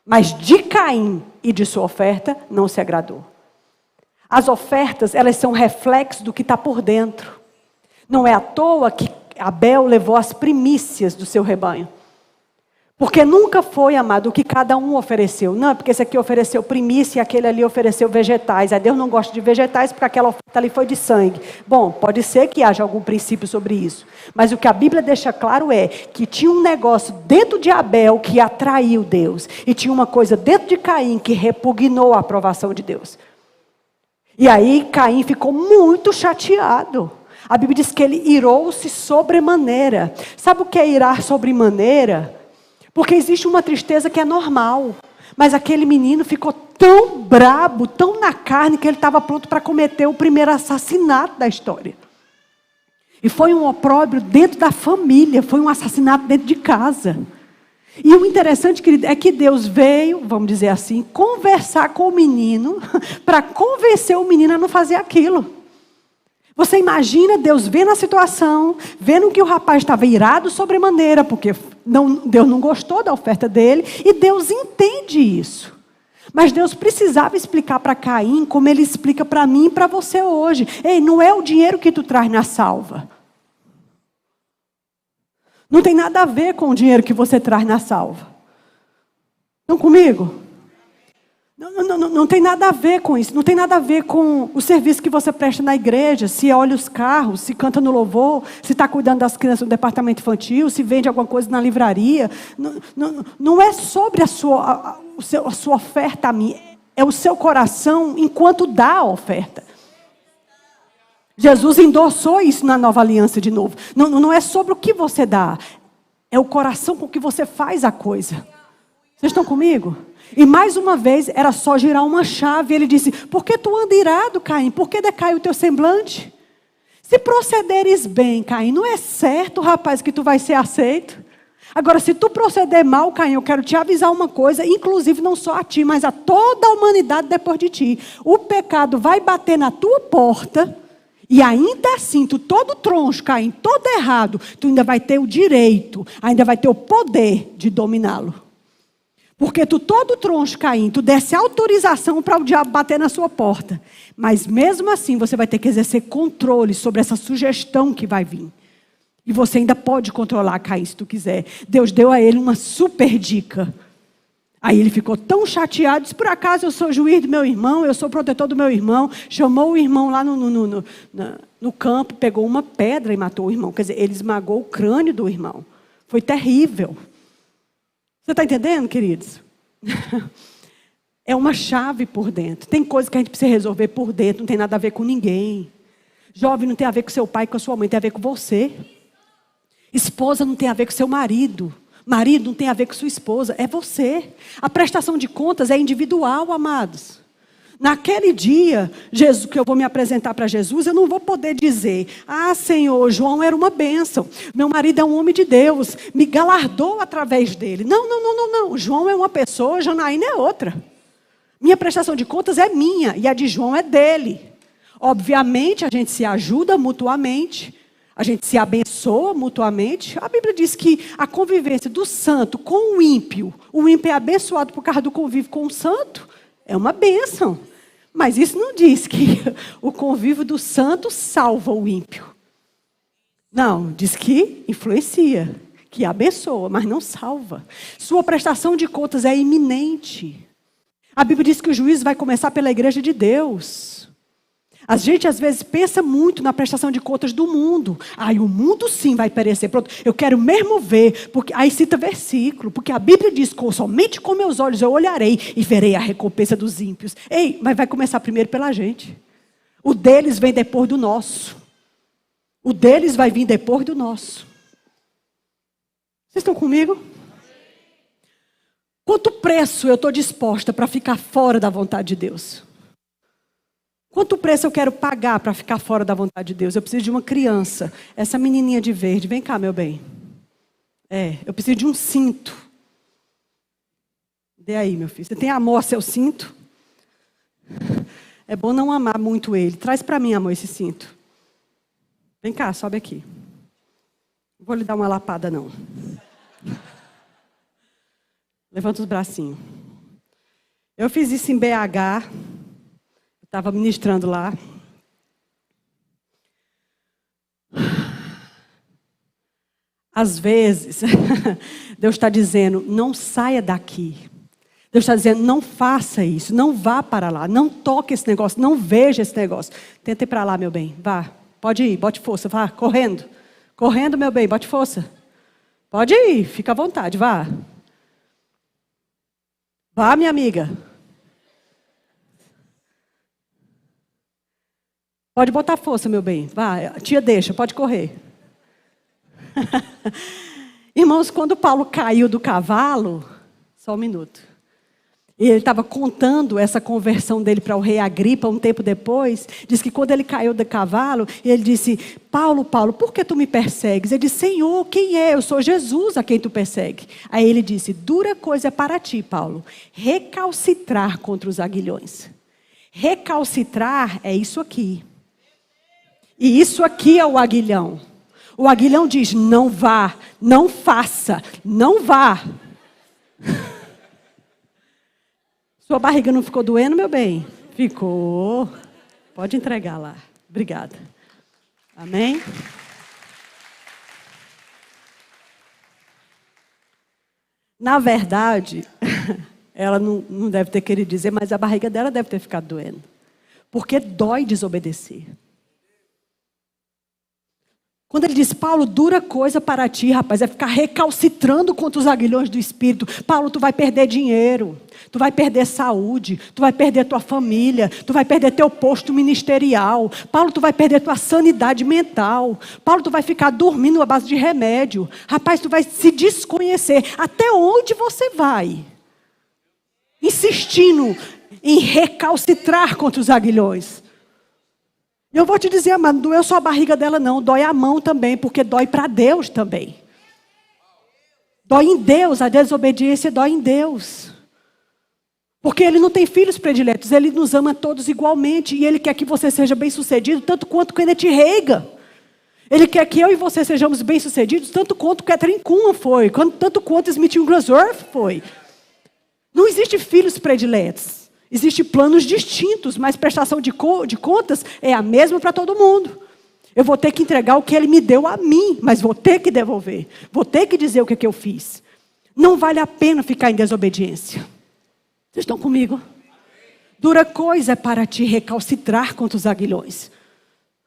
Mas de Caim e de sua oferta não se agradou. As ofertas, elas são reflexo do que está por dentro. Não é à toa que Abel levou as primícias do seu rebanho. Porque nunca foi, amado, o que cada um ofereceu. Não, é porque esse aqui ofereceu primícia e aquele ali ofereceu vegetais. Aí Deus não gosta de vegetais porque aquela oferta ali foi de sangue. Bom, pode ser que haja algum princípio sobre isso. Mas o que a Bíblia deixa claro é que tinha um negócio dentro de Abel que atraiu Deus. E tinha uma coisa dentro de Caim que repugnou a aprovação de Deus. E aí Caim ficou muito chateado. A Bíblia diz que ele irou-se sobremaneira. Sabe o que é irar sobremaneira? Porque existe uma tristeza que é normal. Mas aquele menino ficou tão brabo, tão na carne, que ele estava pronto para cometer o primeiro assassinato da história. E foi um opróbrio dentro da família, foi um assassinato dentro de casa. E o interessante, querido, é que Deus veio, vamos dizer assim, conversar com o menino, para convencer o menino a não fazer aquilo. Você imagina Deus vendo a situação, vendo que o rapaz estava irado sobremaneira, porque Deus não gostou da oferta dele, e Deus entende isso. Mas Deus precisava explicar para Caim, como Ele explica para mim e para você hoje. Ei, não é o dinheiro que tu traz na salva. Não tem nada a ver com o dinheiro que você traz na salva. Estão comigo? Não tem nada a ver com isso. Não tem nada a ver com o serviço que você presta na igreja. Se olha os carros, se canta no louvor, se está cuidando das crianças no departamento infantil, se vende alguma coisa na livraria. Não é sobre a sua oferta a mim. É o seu coração enquanto dá a oferta. Jesus endossou isso na nova aliança de novo. Não é sobre o que você dá. É o coração com que você faz a coisa. Vocês estão comigo? E mais uma vez, era só girar uma chave. Ele disse, por que tu anda irado, Caim? Por que decai o teu semblante? Se procederes bem, Caim, não é certo, rapaz, que tu vai ser aceito? Agora, se tu proceder mal, Caim, eu quero te avisar uma coisa, inclusive não só a ti, mas a toda a humanidade depois de ti. O pecado vai bater na tua porta, e ainda assim, tu todo troncho, Caim, todo errado, tu ainda vai ter o direito, ainda vai ter o poder de dominá-lo. Porque tu todo troncho, Caim, tu desse autorização para o diabo bater na sua porta. Mas mesmo assim, você vai ter que exercer controle sobre essa sugestão que vai vir. E você ainda pode controlar, Caim, se tu quiser. Deus deu a ele uma super dica. Aí ele ficou tão chateado, disse, por acaso eu sou juiz do meu irmão, eu sou protetor do meu irmão. Chamou o irmão lá no campo, pegou uma pedra e matou o irmão. Quer dizer, ele esmagou o crânio do irmão. Foi terrível. Você está entendendo, queridos? É uma chave por dentro. Tem coisa que a gente precisa resolver por dentro, não tem nada a ver com ninguém. Jovem não tem a ver com seu pai, com a sua mãe, tem a ver com você. Esposa não tem a ver com seu marido. Marido não tem a ver com sua esposa, é você. A prestação de contas é individual, amados. Naquele dia, Jesus, que eu vou me apresentar para Jesus, eu não vou poder dizer, Senhor, João era uma bênção, meu marido é um homem de Deus, me galardou através dele. Não, João é uma pessoa, Janaína é outra. Minha prestação de contas é minha e a de João é dele. Obviamente, a gente se ajuda mutuamente, a gente se abençoa mutuamente. A Bíblia diz que a convivência do santo com o ímpio é abençoado por causa do convívio com o santo, é uma bênção. Mas isso não diz que o convívio do santo salva o ímpio. Não, diz que influencia, que abençoa, mas não salva. Sua prestação de contas é iminente. A Bíblia diz que o juízo vai começar pela igreja de Deus. A gente às vezes pensa muito na prestação de contas do mundo. O mundo sim vai perecer. Pronto, eu quero mesmo ver. Porque, aí cita versículo. Porque a Bíblia diz, somente com meus olhos eu olharei e verei a recompensa dos ímpios. Mas vai começar primeiro pela gente. O deles vem depois do nosso. O deles vai vir depois do nosso. Vocês estão comigo? Quanto preço eu estou disposta para ficar fora da vontade de Deus? Quanto preço eu quero pagar para ficar fora da vontade de Deus? Eu preciso de uma criança. Essa menininha de verde. Vem cá, meu bem. Eu preciso de um cinto. Dê aí, meu filho. Você tem amor a seu cinto? É bom não amar muito ele. Traz para mim, amor, esse cinto. Vem cá, sobe aqui. Não vou lhe dar uma lapada, não. Levanta os bracinhos. Eu fiz isso em BH. Estava ministrando lá. Às vezes, Deus está dizendo, não saia daqui. Deus está dizendo, não faça isso, não vá para lá, não toque esse negócio, não veja esse negócio. Tenta ir para lá, meu bem, vá. Pode ir, bote força, vá, correndo. Correndo, meu bem, bote força. Pode ir, fica à vontade, vá. Vá, minha amiga. Pode botar força, meu bem. Vai, tia deixa, pode correr. Irmãos, quando Paulo caiu do cavalo, só um minuto, e ele estava contando essa conversão dele para o rei Agripa um tempo depois, diz que quando ele caiu do cavalo, ele disse, Paulo, Paulo, por que tu me persegues? Ele disse, Senhor, quem é? Eu sou Jesus a quem tu persegue. Aí ele disse, dura coisa é para ti, Paulo, recalcitrar contra os aguilhões. Recalcitrar é isso aqui. E isso aqui é o aguilhão. O aguilhão diz, não vá, não faça, não vá. Sua barriga não ficou doendo, meu bem? Ficou. Pode entregar lá. Obrigada. Amém? Na verdade, ela não deve ter querido dizer, mas a barriga dela deve ter ficado doendo. Porque dói desobedecer. Quando ele diz, Paulo, dura coisa para ti, rapaz, é ficar recalcitrando contra os aguilhões do Espírito. Paulo, tu vai perder dinheiro, tu vai perder saúde, tu vai perder tua família, tu vai perder teu posto ministerial. Paulo, tu vai perder tua sanidade mental. Paulo, tu vai ficar dormindo à base de remédio. Rapaz, tu vai se desconhecer. Até onde você vai? Insistindo em recalcitrar contra os aguilhões. Eu vou te dizer, amado, não doeu só a barriga dela não, dói a mão também, porque dói para Deus também. Dói em Deus, a desobediência dói em Deus. Porque Ele não tem filhos prediletos, Ele nos ama todos igualmente, e Ele quer que você seja bem-sucedido, tanto quanto Kenneth Reagan. Ele quer que eu e você sejamos bem-sucedidos, tanto quanto Catherine Kuhlman foi, tanto quanto Smith Wigglesworth foi. Não existe filhos prediletos. Existem planos distintos, mas prestação de contas é a mesma para todo mundo. Eu vou ter que entregar o que Ele me deu a mim, mas vou ter que devolver. Vou ter que dizer o que eu fiz. Não vale a pena ficar em desobediência. Vocês estão comigo? Dura coisa é para te recalcitrar contra os aguilhões.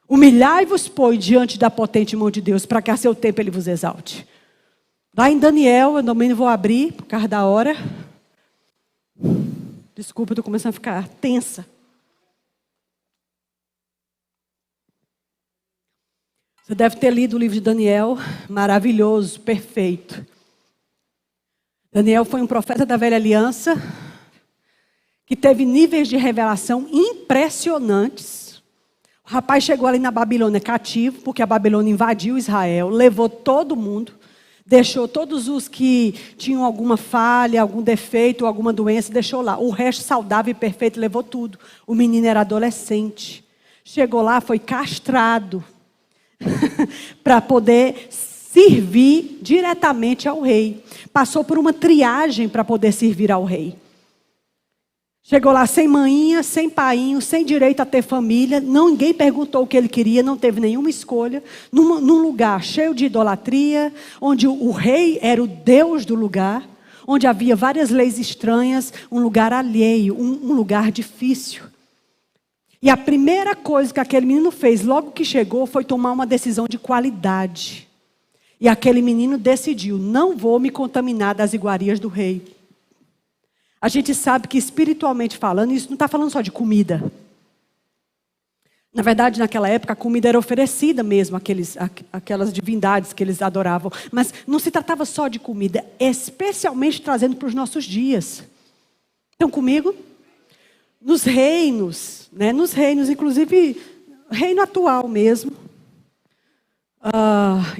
Humilhai-vos, pois, diante da potente mão de Deus, para que a seu tempo Ele vos exalte. Lá em Daniel, eu também não vou abrir, por causa da hora. Desculpa, eu estou começando a ficar tensa. Você deve ter lido o livro de Daniel, maravilhoso, perfeito. Daniel foi um profeta da velha aliança, que teve níveis de revelação impressionantes. O rapaz chegou ali na Babilônia cativo, porque a Babilônia invadiu Israel, levou todo mundo. Deixou todos os que tinham alguma falha, algum defeito, alguma doença, deixou lá. O resto saudável e perfeito levou tudo. O menino era adolescente. Chegou lá, foi castrado para poder servir diretamente ao rei. Passou por uma triagem para poder servir ao rei. Chegou lá sem maninha, sem painho, sem direito a ter família. Ninguém perguntou o que ele queria, não teve nenhuma escolha. Num lugar cheio de idolatria, onde o rei era o Deus do lugar, onde havia várias leis estranhas, um lugar alheio, um lugar difícil. E a primeira coisa que aquele menino fez, logo que chegou, foi tomar uma decisão de qualidade. E aquele menino decidiu, não vou me contaminar das iguarias do rei. A gente sabe que espiritualmente falando, isso não está falando só de comida. Na verdade, naquela época, a comida era oferecida mesmo, aquelas divindades que eles adoravam. Mas não se tratava só de comida, especialmente trazendo para os nossos dias. Estão comigo? Nos reinos, inclusive reino atual mesmo,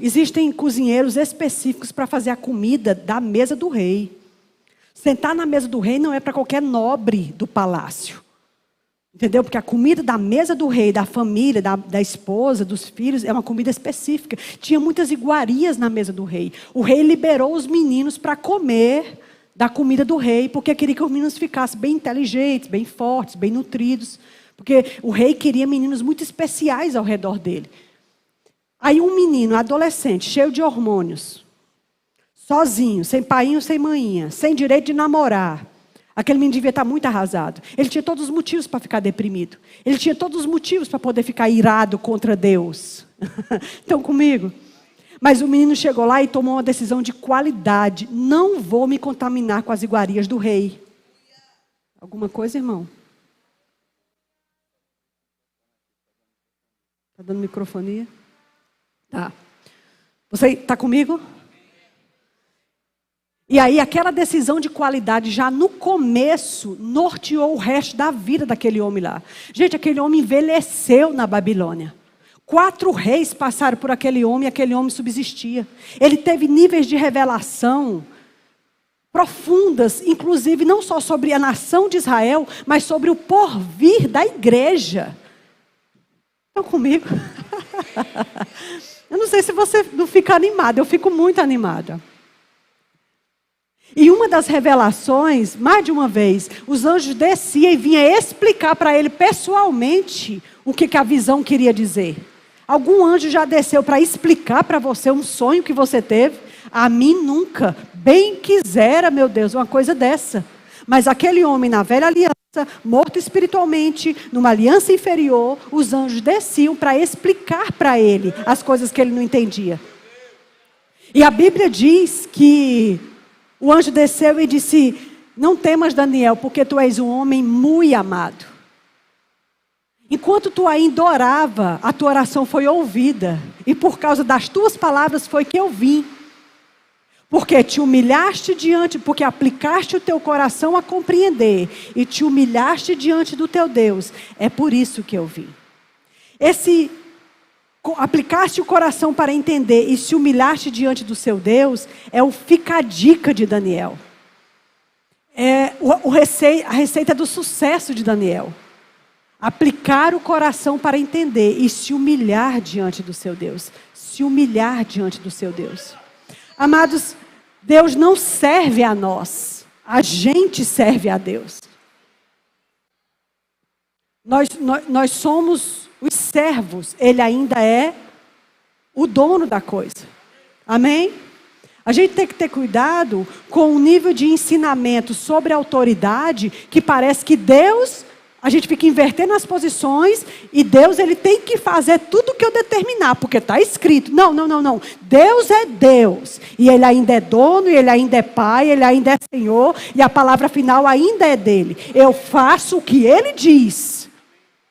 existem cozinheiros específicos para fazer a comida da mesa do rei. Sentar na mesa do rei não é para qualquer nobre do palácio. Entendeu? Porque a comida da mesa do rei, da família, da esposa, dos filhos, é uma comida específica. Tinha muitas iguarias na mesa do rei. O rei liberou os meninos para comer da comida do rei, porque queria que os meninos ficassem bem inteligentes, bem fortes, bem nutridos. Porque o rei queria meninos muito especiais ao redor dele. Aí um menino, adolescente, cheio de hormônios, sozinho, sem painho, sem maninha, sem direito de namorar. Aquele menino devia estar muito arrasado. Ele tinha todos os motivos para ficar deprimido. Ele tinha todos os motivos para poder ficar irado contra Deus. Estão comigo? Mas o menino chegou lá e tomou uma decisão de qualidade. Não vou me contaminar com as iguarias do rei. Alguma coisa, irmão? Está dando microfonia? Tá. Você está comigo? E aí aquela decisão de qualidade já no começo norteou o resto da vida daquele homem lá. Gente, aquele homem envelheceu na Babilônia. 4 reis passaram por aquele homem e aquele homem subsistia. Ele teve níveis de revelação profundas, inclusive não só sobre a nação de Israel, mas sobre o porvir da igreja. Estão comigo? Eu não sei se você não fica animada, eu fico muito animada. E uma das revelações, mais de uma vez, os anjos desciam e vinham explicar para ele pessoalmente o que a visão queria dizer. Algum anjo já desceu para explicar para você um sonho que você teve? A mim nunca. Bem quisera, meu Deus, uma coisa dessa. Mas aquele homem na velha aliança, morto espiritualmente, numa aliança inferior, os anjos desciam para explicar para ele as coisas que ele não entendia. E a Bíblia diz que o anjo desceu e disse: não temas, Daniel, porque tu és um homem muito amado. Enquanto tu ainda orava, a tua oração foi ouvida. E por causa das tuas palavras foi que eu vim. Porque te humilhaste porque aplicaste o teu coração a compreender. E te humilhaste diante do teu Deus. É por isso que eu vim. Aplicaste o coração para entender e se humilhaste diante do seu Deus, é o fica a dica de Daniel. É a receita do sucesso de Daniel. Aplicar o coração para entender e se humilhar diante do seu Deus. Se humilhar diante do seu Deus. Amados, Deus não serve a nós. A gente serve a Deus. Nós somos os servos. Ele ainda é o dono da coisa. Amém? A gente tem que ter cuidado com o nível de ensinamento sobre a autoridade que parece que Deus... A gente fica invertendo as posições e Deus ele tem que fazer tudo o que eu determinar, porque está escrito. Não. Deus é Deus. E Ele ainda é dono, e Ele ainda é Pai, Ele ainda é Senhor. E a palavra final ainda é dEle. Eu faço o que Ele diz.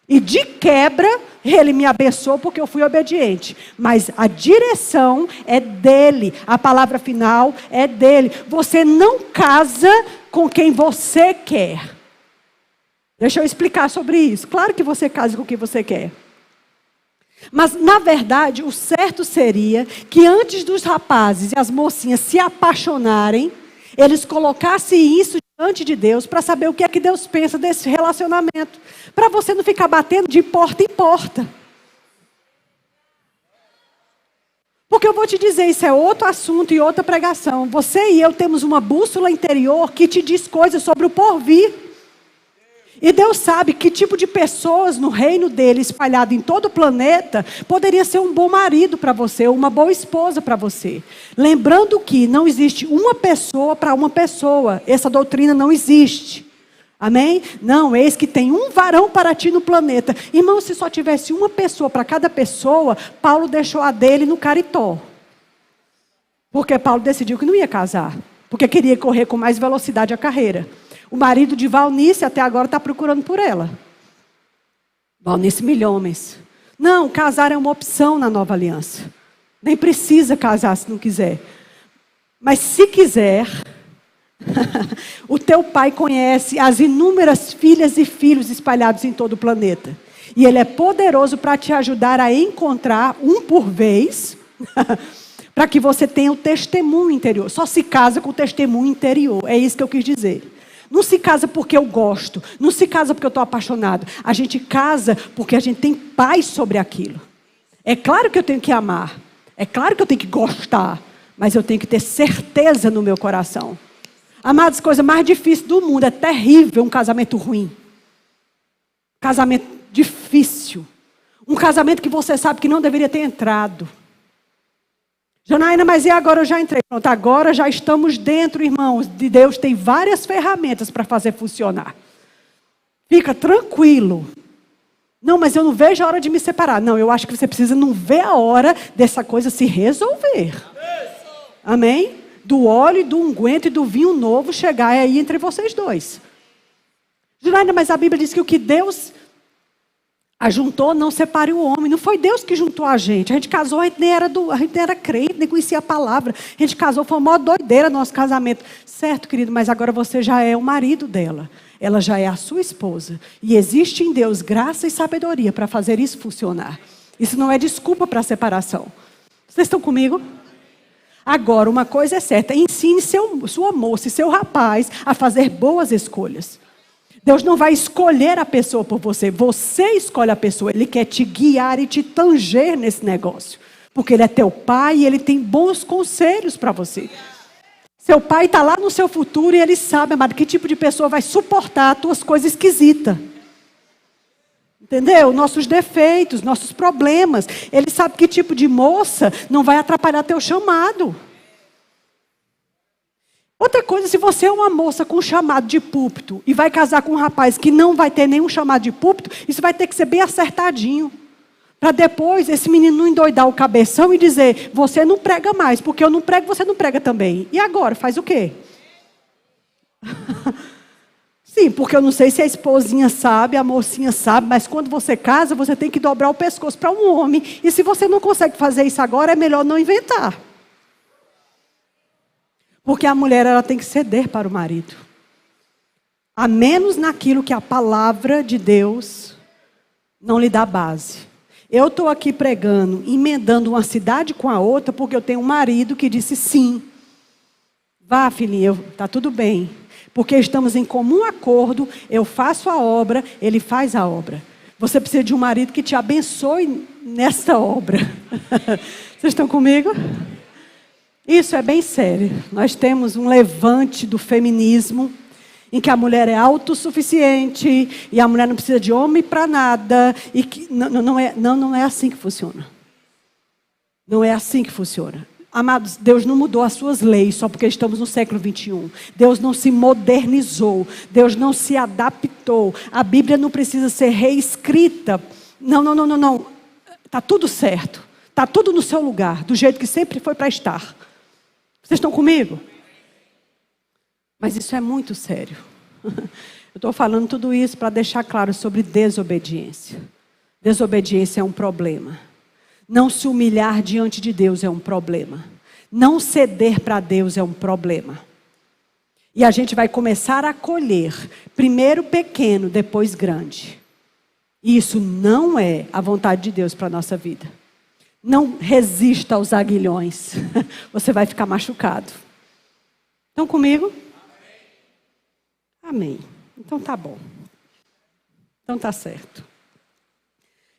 E de quebra, Ele me abençoou porque eu fui obediente. Mas a direção é dEle. A palavra final é dEle. Você não casa com quem você quer. Deixa eu explicar sobre isso. Claro que você casa com o que você quer. Mas, na verdade, o certo seria que antes dos rapazes e as mocinhas se apaixonarem, eles colocassem isso diante de Deus para saber o que é que Deus pensa desse relacionamento. Para você não ficar batendo de porta em porta. Porque eu vou te dizer, isso é outro assunto e outra pregação. Você e eu temos uma bússola interior que te diz coisas sobre o porvir. E Deus sabe que tipo de pessoas no reino dele, espalhado em todo o planeta, poderia ser um bom marido para você, ou uma boa esposa para você. Lembrando que não existe uma pessoa para uma pessoa. Essa doutrina não existe. Amém? Não, eis que tem um varão para ti no planeta. Irmão, se só tivesse uma pessoa para cada pessoa, Paulo deixou a dele no Caritó. Porque Paulo decidiu que não ia casar. Porque queria correr com mais velocidade a carreira. O marido de Valnice até agora está procurando por ela. Valnice Milhomens. Não, casar é uma opção na nova aliança. Nem precisa casar se não quiser. Mas se quiser, o teu pai conhece as inúmeras filhas e filhos espalhados em todo o planeta. E ele é poderoso para te ajudar a encontrar um por vez, para que você tenha o testemunho interior. Só se casa com o testemunho interior. É isso que eu quis dizer. Não se casa porque eu gosto. Não se casa porque eu estou apaixonado. A gente casa porque a gente tem paz sobre aquilo. É claro que eu tenho que amar. É claro que eu tenho que gostar. Mas eu tenho que ter certeza no meu coração. Amados, a coisa mais difícil do mundo. É terrível um casamento ruim. Casamento difícil. Um casamento que você sabe que não deveria ter entrado. Janaína, mas e agora eu já entrei? Pronto, agora já estamos dentro, irmãos, de Deus tem várias ferramentas para fazer funcionar. Fica tranquilo. Não, mas eu não vejo a hora de me separar. Não, eu acho que você precisa não ver a hora dessa coisa se resolver. Amém? Do óleo, do unguento e do vinho novo chegar aí entre vocês dois. Janaína, mas a Bíblia diz que o que Deus Ajuntou, não separe o homem. Não foi Deus que juntou a gente. A gente casou, a gente nem era crente, nem conhecia a palavra. A gente casou, foi uma doideira nosso casamento. Certo, querido, mas agora você já é o marido dela. Ela já é a sua esposa. E existe em Deus graça e sabedoria para fazer isso funcionar. Isso não é desculpa para a separação. Vocês estão comigo? Agora, uma coisa é certa. Ensine sua moça e seu rapaz a fazer boas escolhas. Deus não vai escolher a pessoa por você. Você escolhe a pessoa. Ele quer te guiar e te tanger nesse negócio. Porque Ele é teu pai e Ele tem bons conselhos para você. Seu pai está lá no seu futuro e Ele sabe, amado, que tipo de pessoa vai suportar as tuas coisas esquisitas. Entendeu? Nossos defeitos, nossos problemas. Ele sabe que tipo de moça não vai atrapalhar teu chamado. Outra coisa, se você é uma moça com chamado de púlpito e vai casar com um rapaz que não vai ter nenhum chamado de púlpito, isso vai ter que ser bem acertadinho. Para depois esse menino não endoidar o cabeção e dizer, você não prega mais, porque eu não prego, você não prega também. E agora, faz o quê? Sim, porque eu não sei se a esposinha sabe, a mocinha sabe, mas quando você casa, você tem que dobrar o pescoço para um homem. E se você não consegue fazer isso agora, é melhor não inventar. Porque a mulher ela tem que ceder para o marido. A menos naquilo que a palavra de Deus não lhe dá base. Eu estou aqui pregando, emendando uma cidade com a outra, porque eu tenho um marido que disse sim. Vá, filhinha, está tudo bem. Porque estamos em comum acordo, eu faço a obra, ele faz a obra. Você precisa de um marido que te abençoe nessa obra. Vocês estão comigo? Isso é bem sério. Nós temos um levante do feminismo, em que a mulher é autossuficiente, e a mulher não precisa de homem para nada, e que não é assim que funciona. Não é assim que funciona. Amados, Deus não mudou as suas leis só porque estamos no século 21. Deus não se modernizou. Deus não se adaptou. A Bíblia não precisa ser reescrita. Não. Está tudo certo. Está tudo no seu lugar, do jeito que sempre foi para estar. Vocês estão comigo? Mas isso é muito sério. Eu estou falando tudo isso para deixar claro sobre desobediência. Desobediência é um problema. Não se humilhar diante de Deus é um problema. Não ceder para Deus é um problema. E a gente vai começar a colher, primeiro pequeno, depois grande. E isso não é a vontade de Deus para a nossa vida. Não resista aos aguilhões. Você vai ficar machucado. Estão comigo? Amém. Então tá bom. Então tá certo.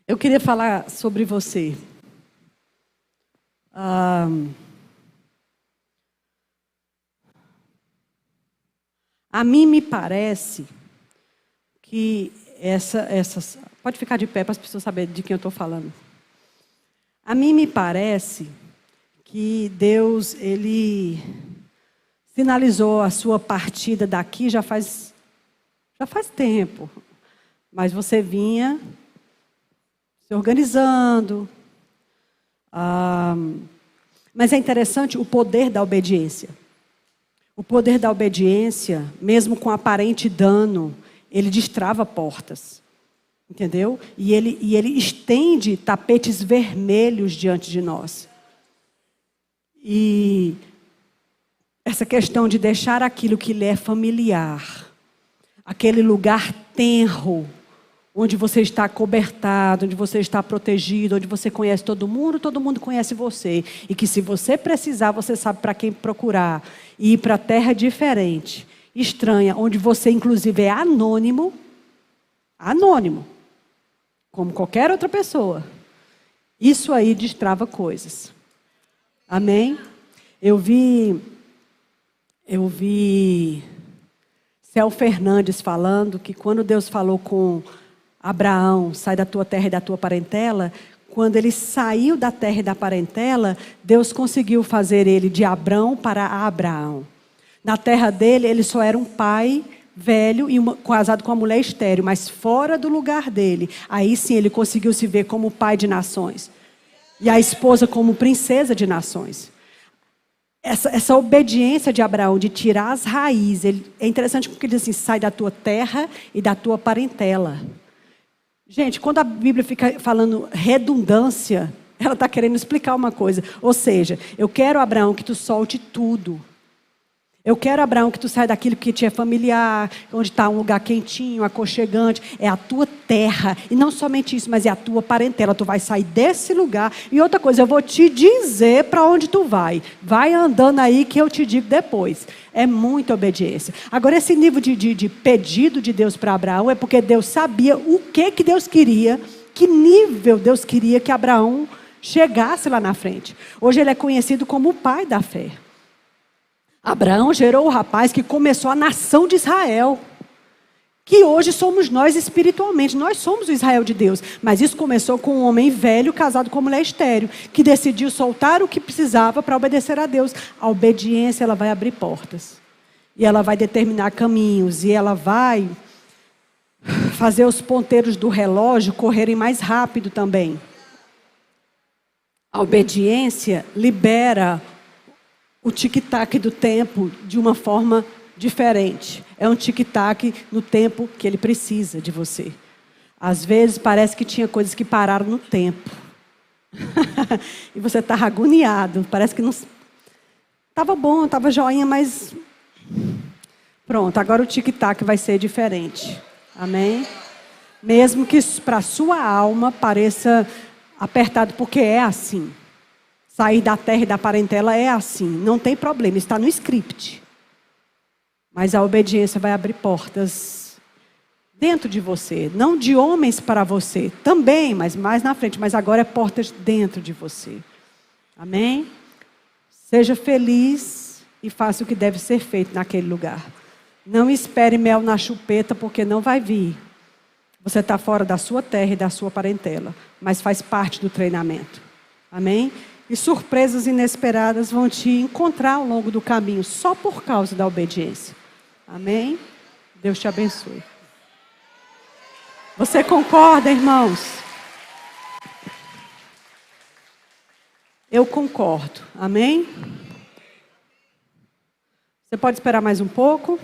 Eu queria falar sobre você. A mim me parece que essas... Pode ficar de pé para as pessoas saberem de quem eu estou falando. A mim me parece que Deus, Ele sinalizou a sua partida daqui já faz tempo. Mas você vinha se organizando. Mas é interessante o poder da obediência. O poder da obediência, mesmo com aparente dano, ele destrava portas. Entendeu? E ele estende tapetes vermelhos diante de nós. E essa questão de deixar aquilo que lhe é familiar, aquele lugar tenro, onde você está cobertado, onde você está protegido, onde você conhece todo mundo conhece você. E que se você precisar, você sabe para quem procurar. E ir para terra diferente, estranha, onde você inclusive é anônimo, como qualquer outra pessoa. Isso aí destrava coisas. Amém? Eu vi Céu Fernandes falando que quando Deus falou com Abraão, sai da tua terra e da tua parentela, quando ele saiu da terra e da parentela, Deus conseguiu fazer ele de Abrão para Abraão. Na terra dele, ele só era um pai velho e casado com uma mulher estéril, mas fora do lugar dele. Aí sim ele conseguiu se ver como pai de nações. E a esposa como princesa de nações. Essa obediência de Abraão, de tirar as raízes, é interessante porque ele diz assim, sai da tua terra e da tua parentela. Gente, quando a Bíblia fica falando redundância, ela está querendo explicar uma coisa. Ou seja, eu quero, Abraão, que tu solte tudo. Eu quero, Abraão, que tu saia daquilo que te é familiar, onde está um lugar quentinho, aconchegante. É a tua terra. E não somente isso, mas é a tua parentela. Tu vai sair desse lugar. E outra coisa, eu vou te dizer para onde tu vai. Vai andando aí que eu te digo depois. É muita obediência. Agora, esse nível de pedido de Deus para Abraão é porque Deus sabia o que Deus queria, que nível Deus queria que Abraão chegasse lá na frente. Hoje ele é conhecido como o pai da fé. Abraão gerou o rapaz que começou a nação de Israel, que hoje somos nós espiritualmente. Nós somos o Israel de Deus, mas isso começou com um homem velho casado com uma mulher estéril, que decidiu soltar o que precisava para obedecer a Deus. A obediência, ela vai abrir portas, e ela vai determinar caminhos, e ela vai fazer os ponteiros do relógio correrem mais rápido também. A obediência libera o tic-tac do tempo de uma forma diferente. É um tic-tac no tempo que ele precisa de você. Às vezes parece que tinha coisas que pararam no tempo. E você está agoniado. Parece que não... Estava bom, estava joinha, mas... Pronto, agora o tic-tac vai ser diferente. Amém? Mesmo que para a sua alma pareça apertado, porque é assim. Sair da terra e da parentela é assim. Não tem problema, está no script. Mas a obediência vai abrir portas dentro de você. Não de homens para você. Também, mas mais na frente. Mas agora é portas dentro de você. Amém? Seja feliz e faça o que deve ser feito naquele lugar. Não espere mel na chupeta, porque não vai vir. Você está fora da sua terra e da sua parentela. Mas faz parte do treinamento. Amém? E surpresas inesperadas vão te encontrar ao longo do caminho, só por causa da obediência. Amém? Deus te abençoe. Você concorda, irmãos? Eu concordo. Amém? Você pode esperar mais um pouco?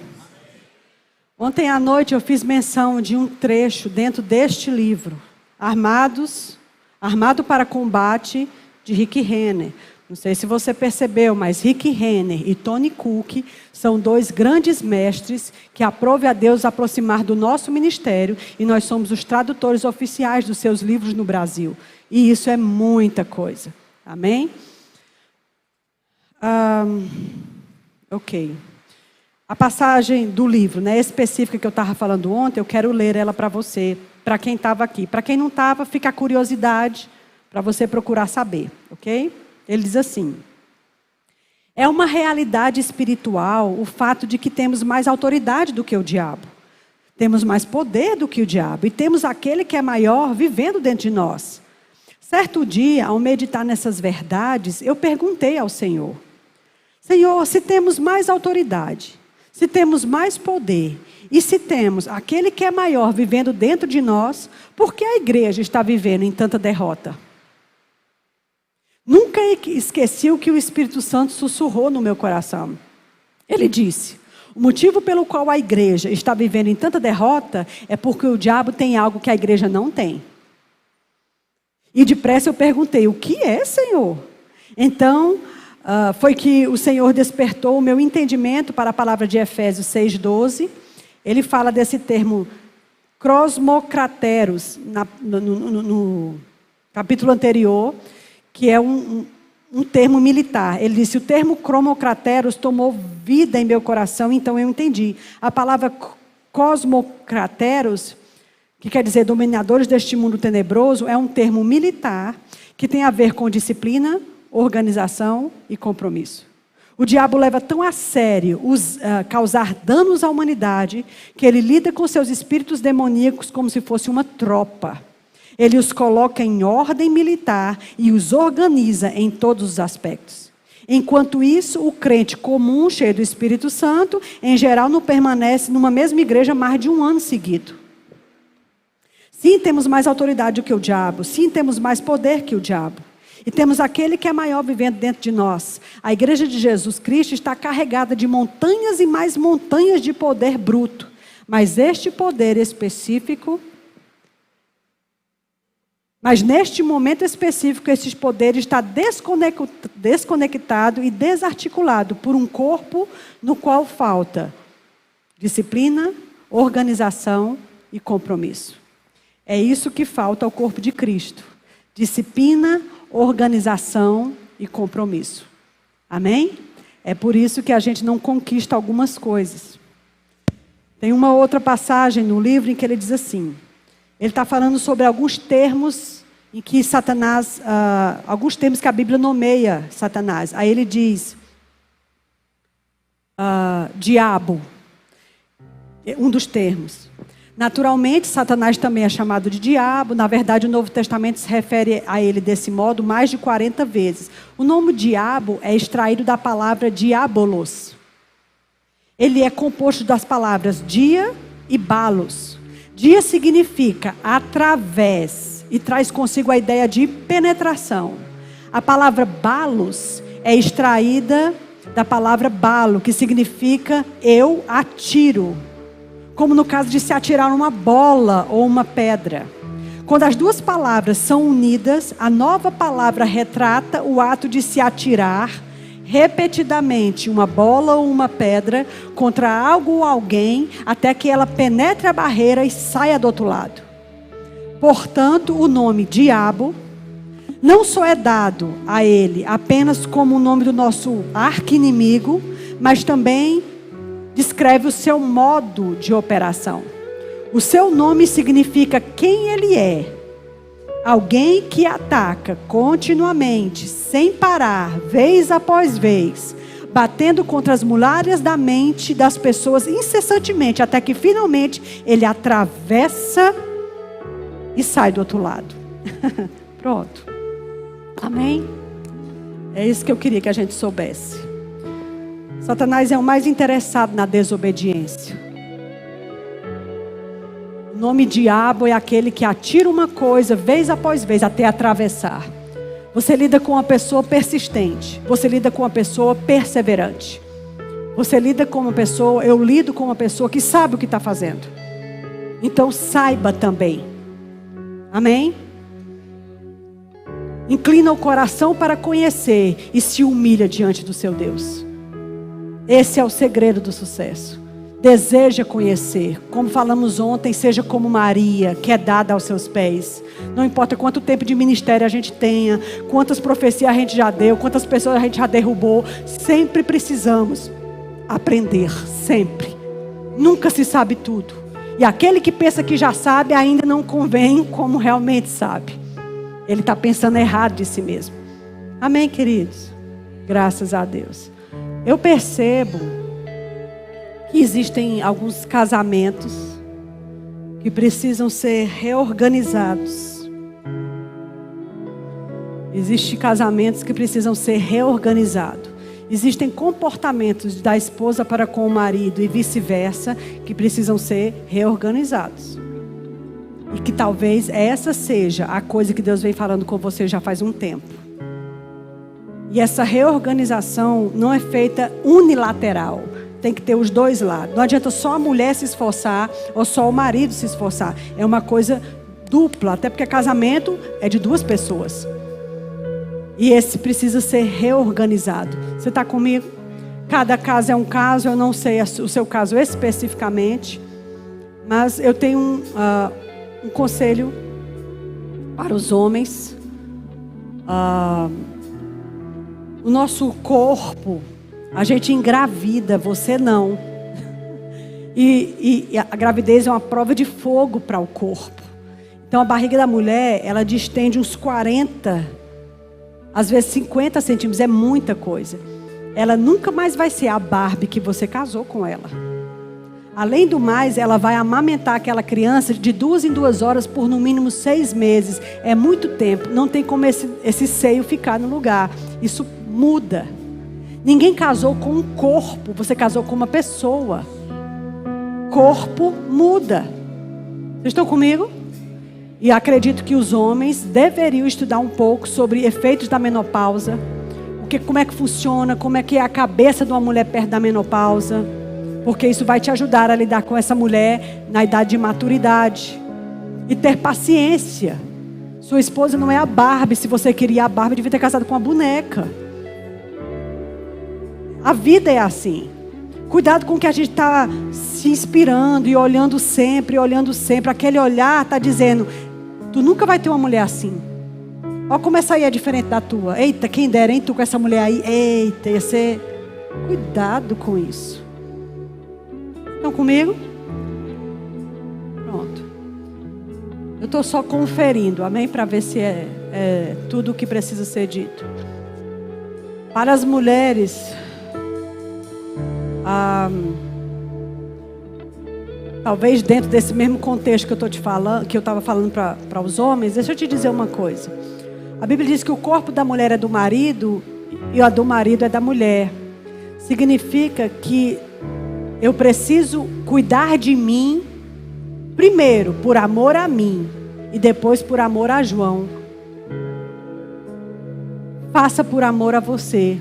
Ontem à noite eu fiz menção de um trecho dentro deste livro. Armado para combate, de Rick Renner. Não sei se você percebeu, mas Rick Renner e Tony Cook são dois grandes mestres que aprove a Deus aproximar do nosso ministério, e nós somos os tradutores oficiais dos seus livros no Brasil. E isso é muita coisa. Amém? Ok. A passagem do livro, né, específica que eu estava falando ontem, eu quero ler ela para você, para quem estava aqui. Para quem não estava, fica a curiosidade para você procurar saber, ok? Ele diz assim: é uma realidade espiritual o fato de que temos mais autoridade do que o diabo. Temos mais poder do que o diabo. E temos aquele que é maior vivendo dentro de nós. Certo dia, ao meditar nessas verdades, eu perguntei ao Senhor: Senhor, se temos mais autoridade, se temos mais poder, e se temos aquele que é maior vivendo dentro de nós, por que a igreja está vivendo em tanta derrota? Nunca esqueci o que o Espírito Santo sussurrou no meu coração. Ele disse: o motivo pelo qual a igreja está vivendo em tanta derrota é porque o diabo tem algo que a igreja não tem. E depressa eu perguntei: o que é, Senhor? Então, foi que o Senhor despertou o meu entendimento para a palavra de Efésios 6,12. Ele fala desse termo cosmocrateros no capítulo anterior, que é um termo militar. Ele disse: o termo cromocrateros tomou vida em meu coração, então eu entendi. A palavra cosmocrateros, que quer dizer dominadores deste mundo tenebroso, é um termo militar que tem a ver com disciplina, organização e compromisso. O diabo leva tão a sério causar danos à humanidade, que ele lida com seus espíritos demoníacos como se fosse uma tropa. Ele os coloca em ordem militar e os organiza em todos os aspectos. Enquanto isso, o crente comum, cheio do Espírito Santo, em geral não permanece numa mesma igreja mais de um ano seguido. Sim, temos mais autoridade do que o diabo. Sim, temos mais poder que o diabo. E temos aquele que é maior vivendo dentro de nós. A igreja de Jesus Cristo está carregada de montanhas e mais montanhas de poder bruto. Mas este poder específico Mas neste momento específico, esse poder está desconectado e desarticulado por um corpo no qual falta disciplina, organização e compromisso. É isso que falta ao corpo de Cristo. Disciplina, organização e compromisso. Amém? É por isso que a gente não conquista algumas coisas. Tem uma outra passagem no livro em que ele diz assim. Ele está falando sobre alguns termos em que Satanás, alguns termos que a Bíblia nomeia Satanás. Aí ele diz, diabo, um dos termos. Naturalmente, Satanás também é chamado de diabo. Na verdade, o Novo Testamento se refere a ele desse modo mais de 40 vezes. O nome diabo é extraído da palavra diabolos. Ele é composto das palavras dia e balos. Dia significa através e traz consigo a ideia de penetração. A palavra balos é extraída da palavra balo, que significa eu atiro. Como no caso de se atirar uma bola ou uma pedra. Quando as duas palavras são unidas, a nova palavra retrata o ato de se atirar repetidamente uma bola ou uma pedra contra algo ou alguém, até que ela penetre a barreira e saia do outro lado. Portanto, o nome diabo não só é dado a ele apenas como o nome do nosso arqui-inimigo, mas também descreve o seu modo de operação. O seu nome significa quem ele é. Alguém que ataca continuamente, sem parar, vez após vez, batendo contra as muralhas da mente das pessoas incessantemente, até que finalmente ele atravessa e sai do outro lado. Pronto. Amém? É isso que eu queria que a gente soubesse. Satanás é o mais interessado na desobediência. O nome diabo é aquele que atira uma coisa vez após vez até atravessar. Você lida com uma pessoa persistente. Você lida com uma pessoa perseverante. Você lida com uma pessoa, eu lido com uma pessoa que sabe o que está fazendo. Então saiba também. Amém? Inclina o coração para conhecer e se humilha diante do seu Deus. Esse é o segredo do sucesso. Deseja conhecer. Como falamos ontem, seja como Maria, que é dada aos seus pés. Não importa quanto tempo de ministério a gente tenha, quantas profecias a gente já deu, quantas pessoas a gente já derrubou. Sempre precisamos aprender, sempre. Nunca se sabe tudo. E aquele que pensa que já sabe, ainda não convém como realmente sabe. Ele está pensando errado de si mesmo. Amém, queridos? Graças a Deus. Eu percebo que existem alguns casamentos que precisam ser reorganizados. Existem casamentos que precisam ser reorganizados. Existem comportamentos da esposa para com o marido e vice-versa que precisam ser reorganizados. E que talvez essa seja a coisa que Deus vem falando com você já faz um tempo. E essa reorganização não é feita unilateral. Tem que ter os dois lados. Não adianta só a mulher se esforçar ou só o marido se esforçar. É uma coisa dupla. Até porque casamento é de duas pessoas. E esse precisa ser reorganizado. Você está comigo? Cada caso é um caso. Eu não sei o seu caso especificamente. Mas eu tenho um conselho para os homens. O nosso corpo, a gente engravida, você não. E a gravidez é uma prova de fogo para o corpo. Então a barriga da mulher, ela distende uns 40, às vezes 50 centímetros, é muita coisa. Ela nunca mais vai ser a Barbie que você casou com ela. Além do mais, ela vai amamentar aquela criança de 2 em 2 horas por no mínimo 6 meses. É muito tempo. Não tem como esse seio ficar no lugar. Isso muda. Ninguém casou com um corpo. Você casou com uma pessoa. Corpo muda. Vocês estão comigo? E acredito que os homens deveriam estudar um pouco sobre efeitos da menopausa. Como é que funciona. Como é que é a cabeça de uma mulher perto da menopausa. Porque isso vai te ajudar a lidar com essa mulher na idade de maturidade. E ter paciência Sua esposa não é a Barbie. Se você queria a Barbie, devia ter casado com uma boneca. A vida é assim. Cuidado com o que a gente está se inspirando e olhando sempre, olhando sempre. Aquele olhar está dizendo, tu nunca vai ter uma mulher assim. Olha como essa aí é diferente da tua. Eita, quem dera, hein, tu com essa mulher aí. Eita, ia ser... Cuidado com isso. Estão comigo? Pronto. Eu estou só conferindo, amém? Para ver se é tudo o que precisa ser dito. Para as mulheres... talvez dentro desse mesmo contexto que eu estou te falando, que eu estava falando para os homens, deixa eu te dizer uma coisa. A Bíblia diz que o corpo da mulher é do marido e a do marido é da mulher. Significa que eu preciso cuidar de mim, primeiro por amor a mim e depois por amor a João. Faça por amor a você.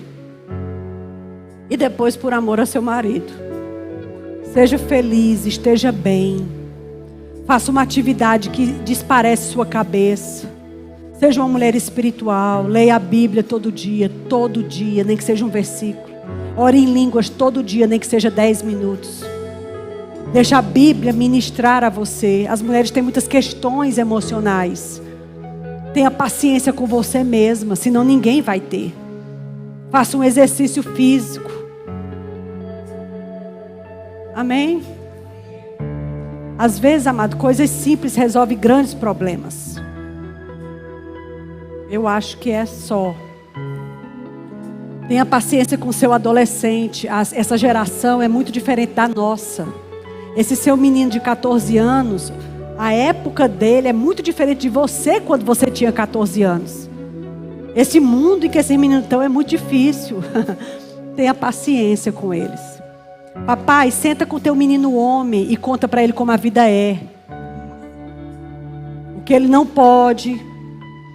E depois por amor ao seu marido. Seja feliz, esteja bem. Faça uma atividade que desparece sua cabeça. Seja uma mulher espiritual. Leia a Bíblia todo dia, nem que seja um versículo. Ore em línguas todo dia, nem que seja 10 minutos. Deixa a Bíblia ministrar a você. As mulheres têm muitas questões emocionais. Tenha paciência com você mesma, senão ninguém vai ter. Faça um exercício físico. Amém? Às vezes, amado, coisas simples resolvem grandes problemas. Eu acho que é só. Tenha paciência com o seu adolescente. Essa geração é muito diferente da nossa. Esse seu menino de 14 anos, a época dele é muito diferente de você quando você tinha 14 anos. Esse mundo em que esses meninos estão é muito difícil. Tenha paciência com eles. Papai, senta com teu menino homem e conta para ele como a vida é. O que ele não pode.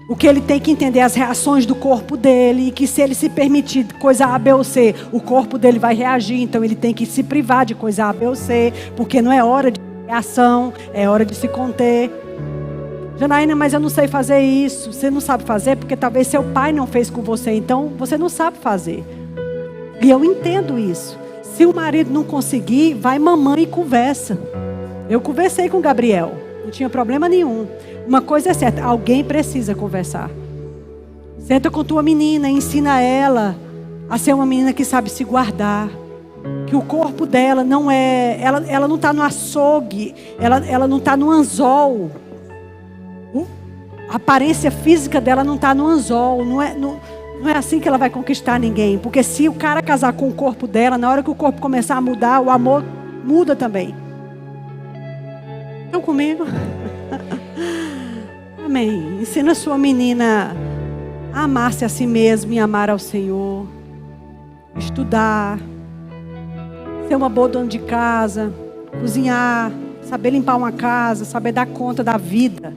O que ele tem que entender, as reações do corpo dele. E que se ele se permitir coisa A, B ou C, o corpo dele vai reagir. Então ele tem que se privar de coisa A, B ou C. Porque não é hora de reação, é hora de se conter. Janaína, mas eu não sei fazer isso. Você não sabe fazer porque talvez seu pai não fez com você. Então você não sabe fazer. E eu entendo isso. Se o marido não conseguir, vai mamãe e conversa. Eu conversei com o Gabriel. Não tinha problema nenhum. Uma coisa é certa, alguém precisa conversar. Senta com tua menina, ensina ela a ser uma menina que sabe se guardar. Que o corpo dela não é... Ela não está no açougue. Ela não está no anzol. A aparência física dela não está no anzol. Não é assim que ela vai conquistar ninguém. Porque se o cara casar com o corpo dela, na hora que o corpo começar a mudar, o amor muda também. Estão comigo? Amém. Ensina a sua menina a amar-se a si mesma e amar ao Senhor. Estudar. Ser uma boa dona de casa. Cozinhar. Saber limpar uma casa. Saber dar conta da vida.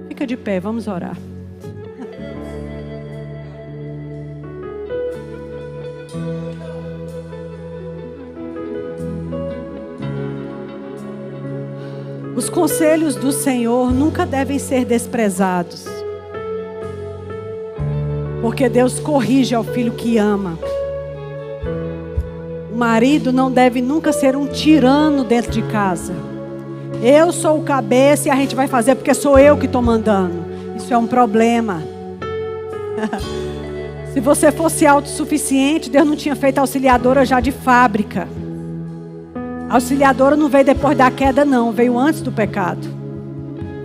Fica de pé, vamos orar. Os conselhos do Senhor nunca devem ser desprezados. Porque Deus corrige ao filho que ama. O marido não deve nunca ser um tirano dentro de casa. Eu sou o cabeça e a gente vai fazer porque sou eu que estou mandando. Isso é um problema. Se você fosse autossuficiente, Deus não tinha feito auxiliadora já de fábrica. A auxiliadora não veio depois da queda não, veio antes do pecado.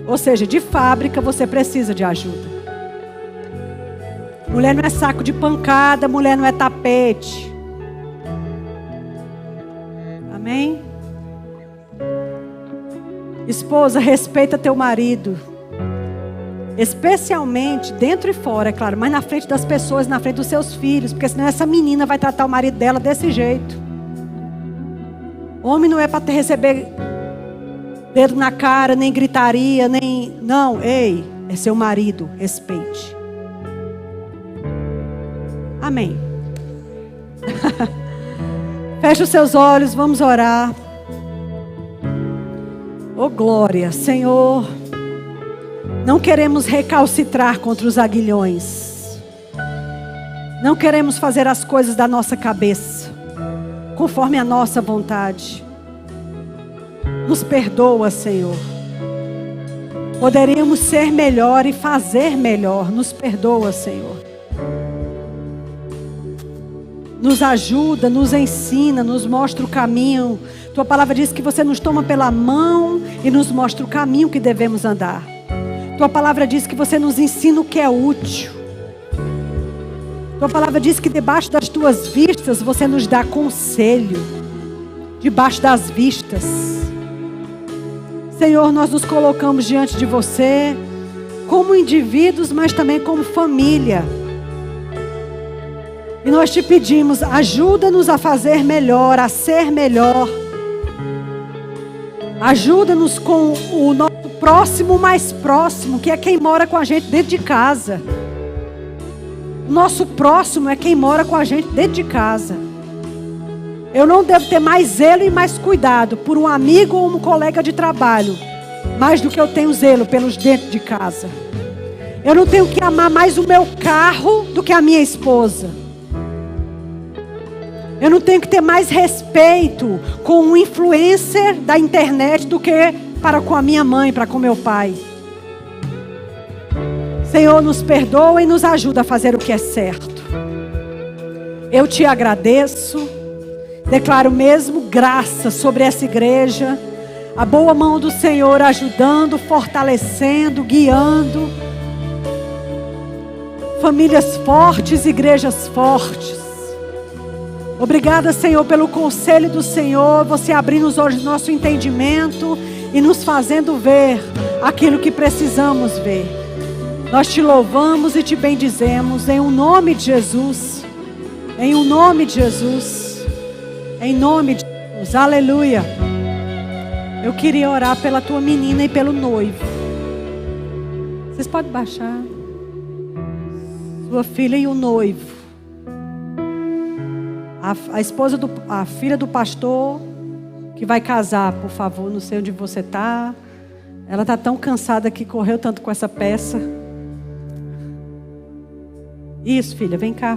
Ou seja, de fábrica você precisa de ajuda. Mulher não é saco de pancada, mulher não é tapete. Amém? Esposa, respeita teu marido. Especialmente dentro e fora, é claro, mas na frente das pessoas, na frente dos seus filhos, porque senão essa menina vai tratar o marido dela desse jeito. Homem não é para receber dedo na cara, nem gritaria, nem... Não, ei, é seu marido, respeite. Amém. Feche os seus olhos, vamos orar. Oh glória, Senhor. Não queremos recalcitrar contra os aguilhões. Não queremos fazer as coisas da nossa cabeça, conforme a nossa vontade. Nos perdoa, Senhor. Poderíamos ser melhor e fazer melhor. Nos perdoa, Senhor. Nos ajuda, nos ensina, nos mostra o caminho. Tua palavra diz que você nos toma pela mão e nos mostra o caminho que devemos andar. Tua palavra diz que você nos ensina o que é útil. Tua palavra diz que debaixo das tuas vistas você nos dá conselho. Debaixo das vistas. Senhor, nós nos colocamos diante de você como indivíduos, mas também como família. E nós te pedimos, ajuda-nos a fazer melhor, a ser melhor. Ajuda-nos com o nosso próximo mais próximo, que é quem mora com a gente dentro de casa. O nosso próximo é quem mora com a gente dentro de casa. Eu não devo ter mais zelo e mais cuidado por um amigo ou um colega de trabalho, mais do que eu tenho zelo pelos dentro de casa. Eu não tenho que amar mais o meu carro do que a minha esposa. Eu não tenho que ter mais respeito com um influencer da internet do que para com a minha mãe, para com meu pai. Senhor, nos perdoa e nos ajuda a fazer o que é certo. Eu te agradeço. Declaro mesmo graça sobre essa igreja. A boa mão do Senhor ajudando, fortalecendo, guiando. Famílias fortes, igrejas fortes. Obrigada, Senhor, pelo conselho do Senhor. Você abrindo os olhos do nosso entendimento e nos fazendo ver aquilo que precisamos ver. Nós te louvamos e te bendizemos em o nome de Jesus. Em o nome de Jesus. Em nome de Jesus. Aleluia. Eu queria orar pela tua menina e pelo noivo. Vocês podem baixar. Sua filha e o noivo. A esposa a filha do pastor que vai casar, por favor, não sei onde você está. Ela está tão cansada que correu tanto com essa peça. Isso, filha, vem cá.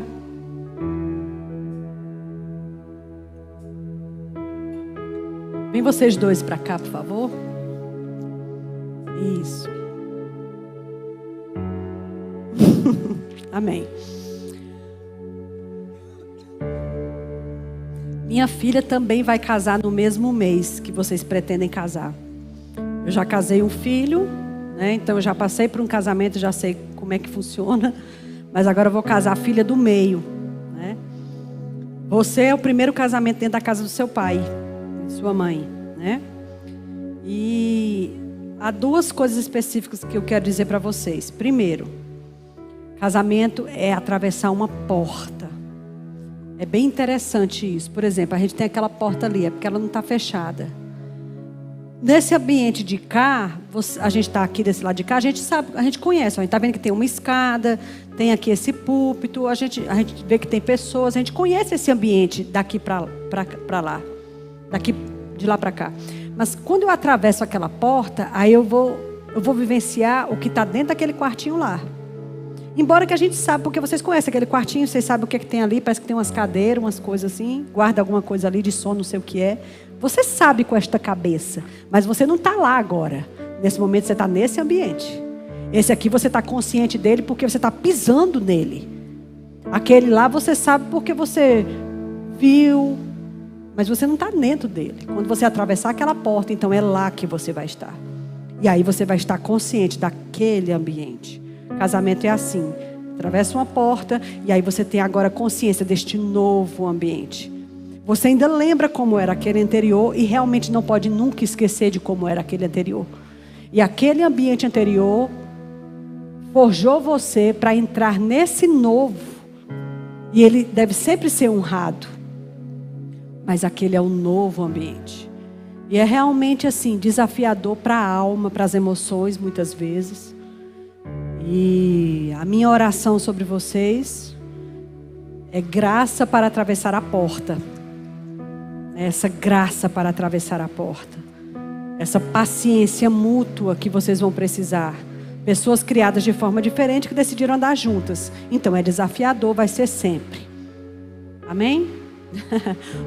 Vem vocês dois para cá, por favor. Isso. Amém. Minha filha também vai casar no mesmo mês que vocês pretendem casar. Eu já casei um filho, né? Então eu já passei por um casamento, já sei como é que funciona. Mas agora eu vou casar a filha do meio, né? Você é o primeiro casamento dentro da casa do seu pai, sua mãe, né? E há duas coisas específicas que eu quero dizer para vocês. Primeiro, casamento é atravessar uma porta. É bem interessante isso. Por exemplo, a gente tem aquela porta ali, é porque ela não está fechada. Nesse ambiente de cá, a gente está aqui desse lado de cá, a gente sabe, a gente conhece. A gente está vendo que tem uma escada, tem aqui esse púlpito, a gente vê que tem pessoas, a gente conhece esse ambiente daqui para lá, daqui de lá para cá. Mas quando eu atravesso aquela porta, aí eu vou vivenciar o que está dentro daquele quartinho lá. Embora que a gente sabe, porque vocês conhecem aquele quartinho, vocês sabem o que é que tem ali, parece que tem umas cadeiras, umas coisas assim, guarda alguma coisa ali de som, não sei o que é. Você sabe com esta cabeça, mas você não está lá agora. Nesse momento você está nesse ambiente. Esse aqui você está consciente dele porque você está pisando nele. Aquele lá você sabe porque você viu, mas você não está dentro dele. Quando você atravessar aquela porta, então é lá que você vai estar. E aí você vai estar consciente daquele ambiente. Casamento é assim, atravessa uma porta e aí você tem agora consciência deste novo ambiente. Você ainda lembra como era aquele anterior e realmente não pode nunca esquecer de como era aquele anterior. E aquele ambiente anterior forjou você para entrar nesse novo. E ele deve sempre ser honrado. Mas aquele é o novo ambiente. E é realmente assim, desafiador para a alma, para as emoções muitas vezes. E a minha oração sobre vocês é graça para atravessar a porta. Essa graça para atravessar a porta. Essa paciência mútua que vocês vão precisar Pessoas criadas de forma diferente que decidiram andar juntas. Então é desafiador, vai ser sempre. Amém?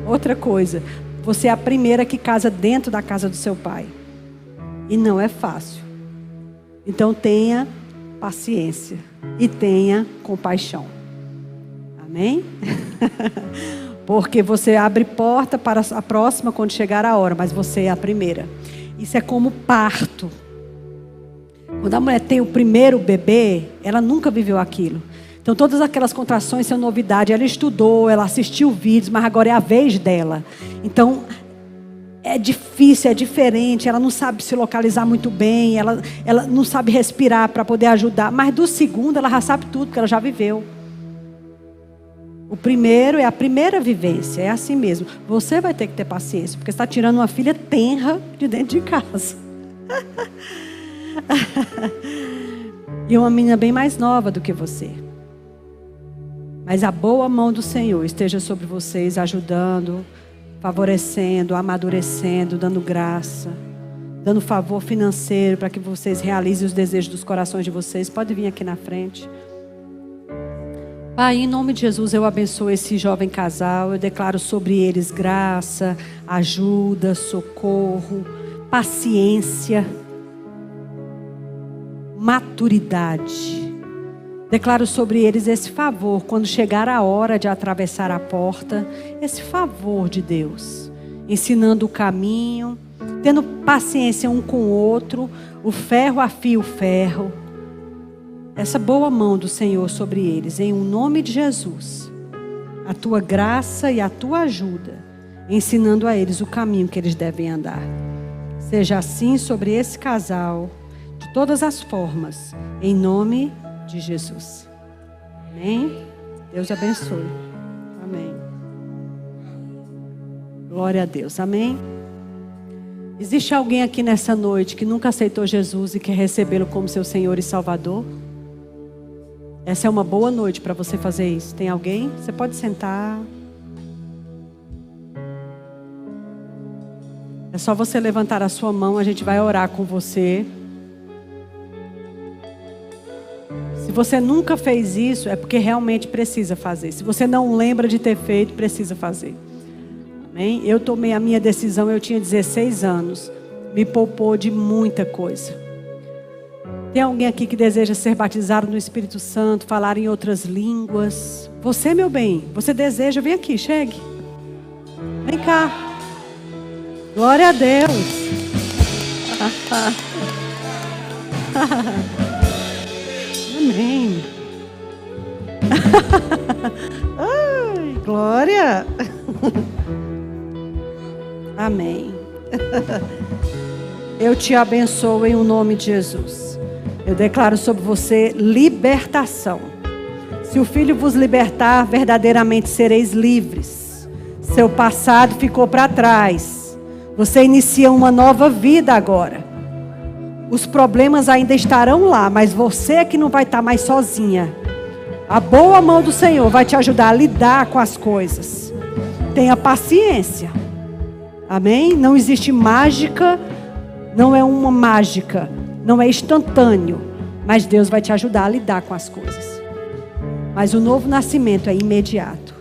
Outra coisa, você é a primeira que casa dentro da casa do seu pai. E não é fácil. Então tenha paciência e tenha compaixão. Amém? Porque você abre porta para a próxima quando chegar a hora, mas você é a primeira. Isso é como parto. Quando a mulher tem o primeiro bebê, ela nunca viveu aquilo. Então todas aquelas contrações são novidade. Ela estudou, ela assistiu vídeos, mas agora é a vez dela. Então é difícil, é diferente. Ela não sabe se localizar muito bem, ela não sabe respirar para poder ajudar. Mas do segundo ela já sabe tudo, porque ela já viveu. O primeiro é a primeira vivência, é assim mesmo. Você vai ter que ter paciência, porque você está tirando uma filha tenra de dentro de casa. E uma menina bem mais nova do que você. Mas a boa mão do Senhor esteja sobre vocês, ajudando, favorecendo, amadurecendo, dando graça, dando favor financeiro para que vocês realizem os desejos dos corações de vocês. Pode vir aqui na frente. Pai, em nome de Jesus, eu abençoo esse jovem casal. Eu declaro sobre eles graça, ajuda, socorro, paciência, maturidade. Declaro sobre eles esse favor quando chegar a hora de atravessar a porta. Esse favor de Deus, ensinando o caminho, tendo paciência um com o outro. O ferro afia o ferro. Essa boa mão do Senhor sobre eles, em nome de Jesus. A tua graça e a tua ajuda, ensinando a eles o caminho que eles devem andar. Seja assim sobre esse casal, de todas as formas, em nome de Jesus. Amém? Deus abençoe. Amém. Glória a Deus. Amém? Existe alguém aqui nessa noite que nunca aceitou Jesus e quer recebê-lo como seu Senhor e Salvador? Essa é uma boa noite para você fazer isso. Tem alguém? Você pode sentar. É só você levantar a sua mão, a gente vai orar com você. Se você nunca fez isso, é porque realmente precisa fazer. Se você não lembra de ter feito, precisa fazer. Amém? Eu tomei a minha decisão, eu tinha 16 anos. Me poupou de muita coisa. Tem alguém aqui que deseja ser batizado no Espírito Santo, falar em outras línguas? Você, meu bem, você deseja? Vem aqui, chegue. Vem cá. Glória a Deus. Amém. Ai, glória. Amém. Eu te abençoo em nome de Jesus. Eu declaro sobre você libertação. Se o Filho vos libertar, verdadeiramente sereis livres. Seu passado ficou para trás. Você inicia uma nova vida agora. Os problemas ainda estarão lá, mas você é que não vai estar mais sozinha. A boa mão do Senhor vai te ajudar a lidar com as coisas. Tenha paciência. Amém? Não existe mágica. Não é uma mágica. Não é instantâneo, mas Deus vai te ajudar a lidar com as coisas. Mas o novo nascimento é imediato.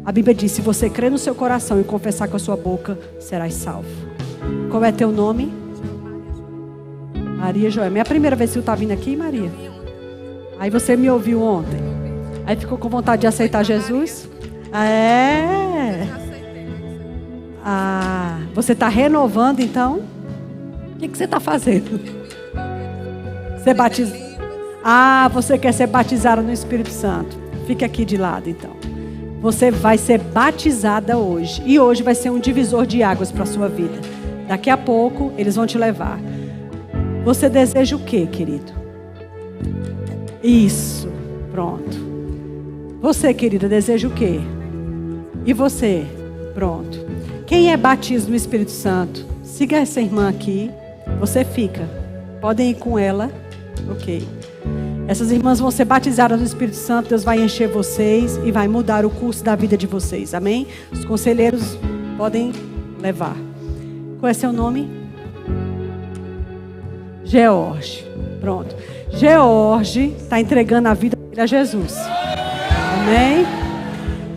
A Bíblia diz, se você crer no seu coração e confessar com a sua boca, serás salvo. Qual é teu nome? Maria Joel. É a primeira vez que você está vindo aqui, Maria? Aí você me ouviu ontem. Aí ficou com vontade de aceitar Jesus? É. Ah, você está renovando então? O que você está fazendo? Você batiza... Ah, você quer ser batizada no Espírito Santo. Fique aqui de lado então. Você vai ser batizada hoje. E hoje vai ser um divisor de águas para a sua vida. Daqui a pouco eles vão te levar. Você deseja o quê, querido? Isso, pronto. Você, querida, deseja o quê? E você? Pronto. Quem é batismo no Espírito Santo? Siga essa irmã aqui. Você fica. Podem ir com ela. Ok. Essas irmãs vão ser batizadas no Espírito Santo. Deus vai encher vocês e vai mudar o curso da vida de vocês. Amém? Os conselheiros podem levar. Qual é seu nome? George. Pronto. George está entregando a vida dele a Jesus. Amém?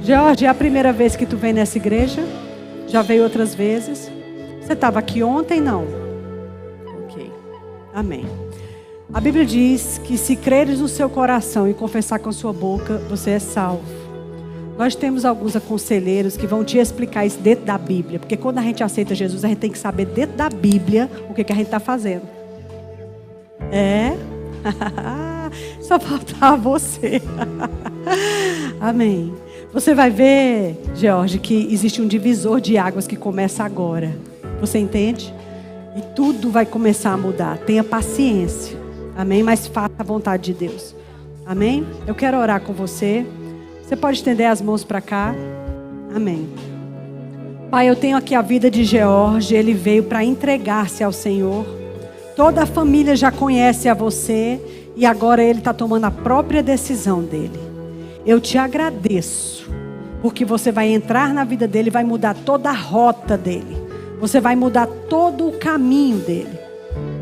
George, é a primeira vez que tu vem nessa igreja? Já veio outras vezes? Você estava aqui ontem? Não? Ok. Amém. A Bíblia diz que se creres no seu coração e confessar com a sua boca, você é salvo. Nós temos alguns aconselheiros que vão te explicar isso dentro da Bíblia. Porque quando a gente aceita Jesus, a gente tem que saber dentro da Bíblia o que a gente está fazendo. Só faltava você. Amém. Você vai ver, George, que existe um divisor de águas que começa agora. Você entende? E tudo vai começar a mudar. Tenha paciência. Amém? Mas faça a vontade de Deus. Amém? Eu quero orar com você. Você pode estender as mãos para cá. Amém. Pai, eu tenho aqui a vida de George. Ele veio para entregar-se ao Senhor. Toda a família já conhece a você. E agora ele está tomando a própria decisão dele. Eu te agradeço. Porque você vai entrar na vida dele e vai mudar toda a rota dele. Você vai mudar todo o caminho dele.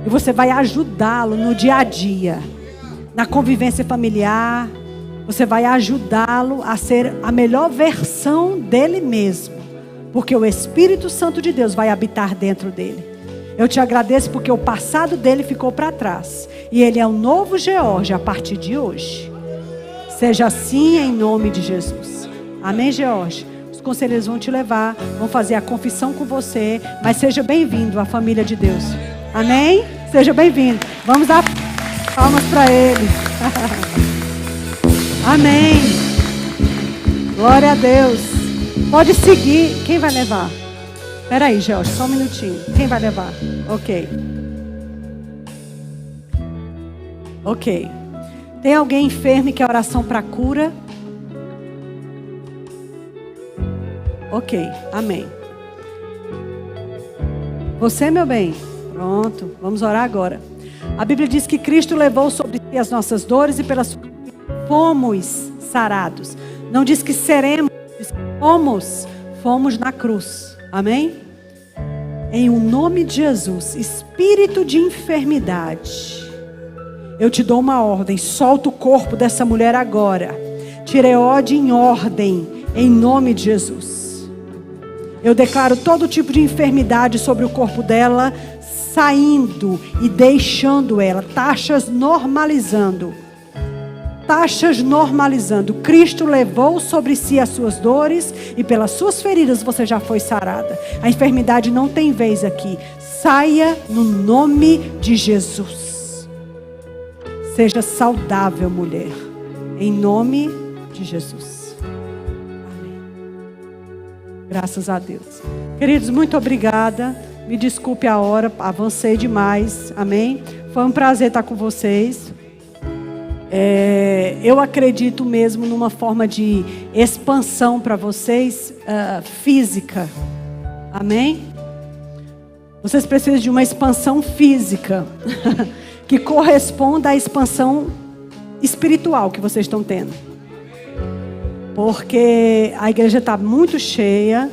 E você vai ajudá-lo no dia a dia. Na convivência familiar. Você vai ajudá-lo a ser a melhor versão dele mesmo. Porque o Espírito Santo de Deus vai habitar dentro dele. Eu te agradeço porque o passado dele ficou para trás. E ele é um novo George a partir de hoje. Seja assim em nome de Jesus. Amém, George? Os conselheiros vão te levar, vão fazer a confissão com você. Mas seja bem-vindo à família de Deus. Amém? Seja bem-vindo. Vamos dar palmas para ele. Amém. Glória a Deus. Pode seguir. Quem vai levar? Espera aí, George, só um minutinho. Quem vai levar? Ok. Ok. Tem alguém enfermo que quer oração para cura? Ok. Amém. Você, meu bem? Pronto. Vamos orar agora. A Bíblia diz que Cristo levou sobre si as nossas dores e pelas suas fomos sarados. Não diz que seremos, diz que fomos na cruz. Amém? Em o nome de Jesus, espírito de enfermidade, eu te dou uma ordem, solta o corpo dessa mulher agora. Tireoide em ordem, em nome de Jesus. Eu declaro todo tipo de enfermidade sobre o corpo dela, saindo e deixando ela, taxas normalizando. Cristo levou sobre si as suas dores e pelas suas feridas você já foi sarada. A enfermidade não tem vez aqui. Saia no nome de Jesus. Seja saudável, mulher, em nome de Jesus. Amém. Graças a Deus. Queridos, muito obrigada. Me desculpe a hora, avancei demais. Amém. Foi um prazer estar com vocês. Eu acredito mesmo numa forma de expansão para vocês física. Amém? Vocês precisam de uma expansão física que corresponda à expansão espiritual que vocês estão tendo. Porque a igreja está muito cheia.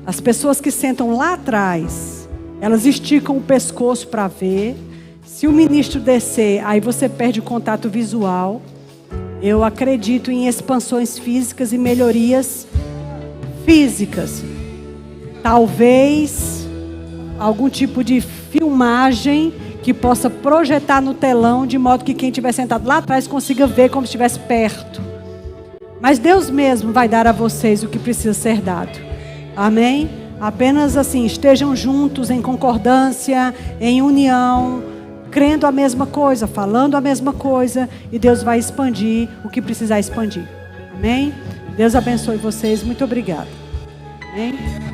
As pessoas que sentam lá atrás, elas esticam o pescoço para ver. Se o ministro descer, aí você perde o contato visual. Eu acredito em expansões físicas e melhorias físicas. Talvez algum tipo de filmagem que possa projetar no telão, de modo que quem estiver sentado lá atrás consiga ver como se estivesse perto. Mas Deus mesmo vai dar a vocês o que precisa ser dado. Amém? Apenas assim, estejam juntos em concordância, em união, crendo a mesma coisa, falando a mesma coisa, e Deus vai expandir o que precisar expandir. Amém? Deus abençoe vocês. Muito obrigada. Amém?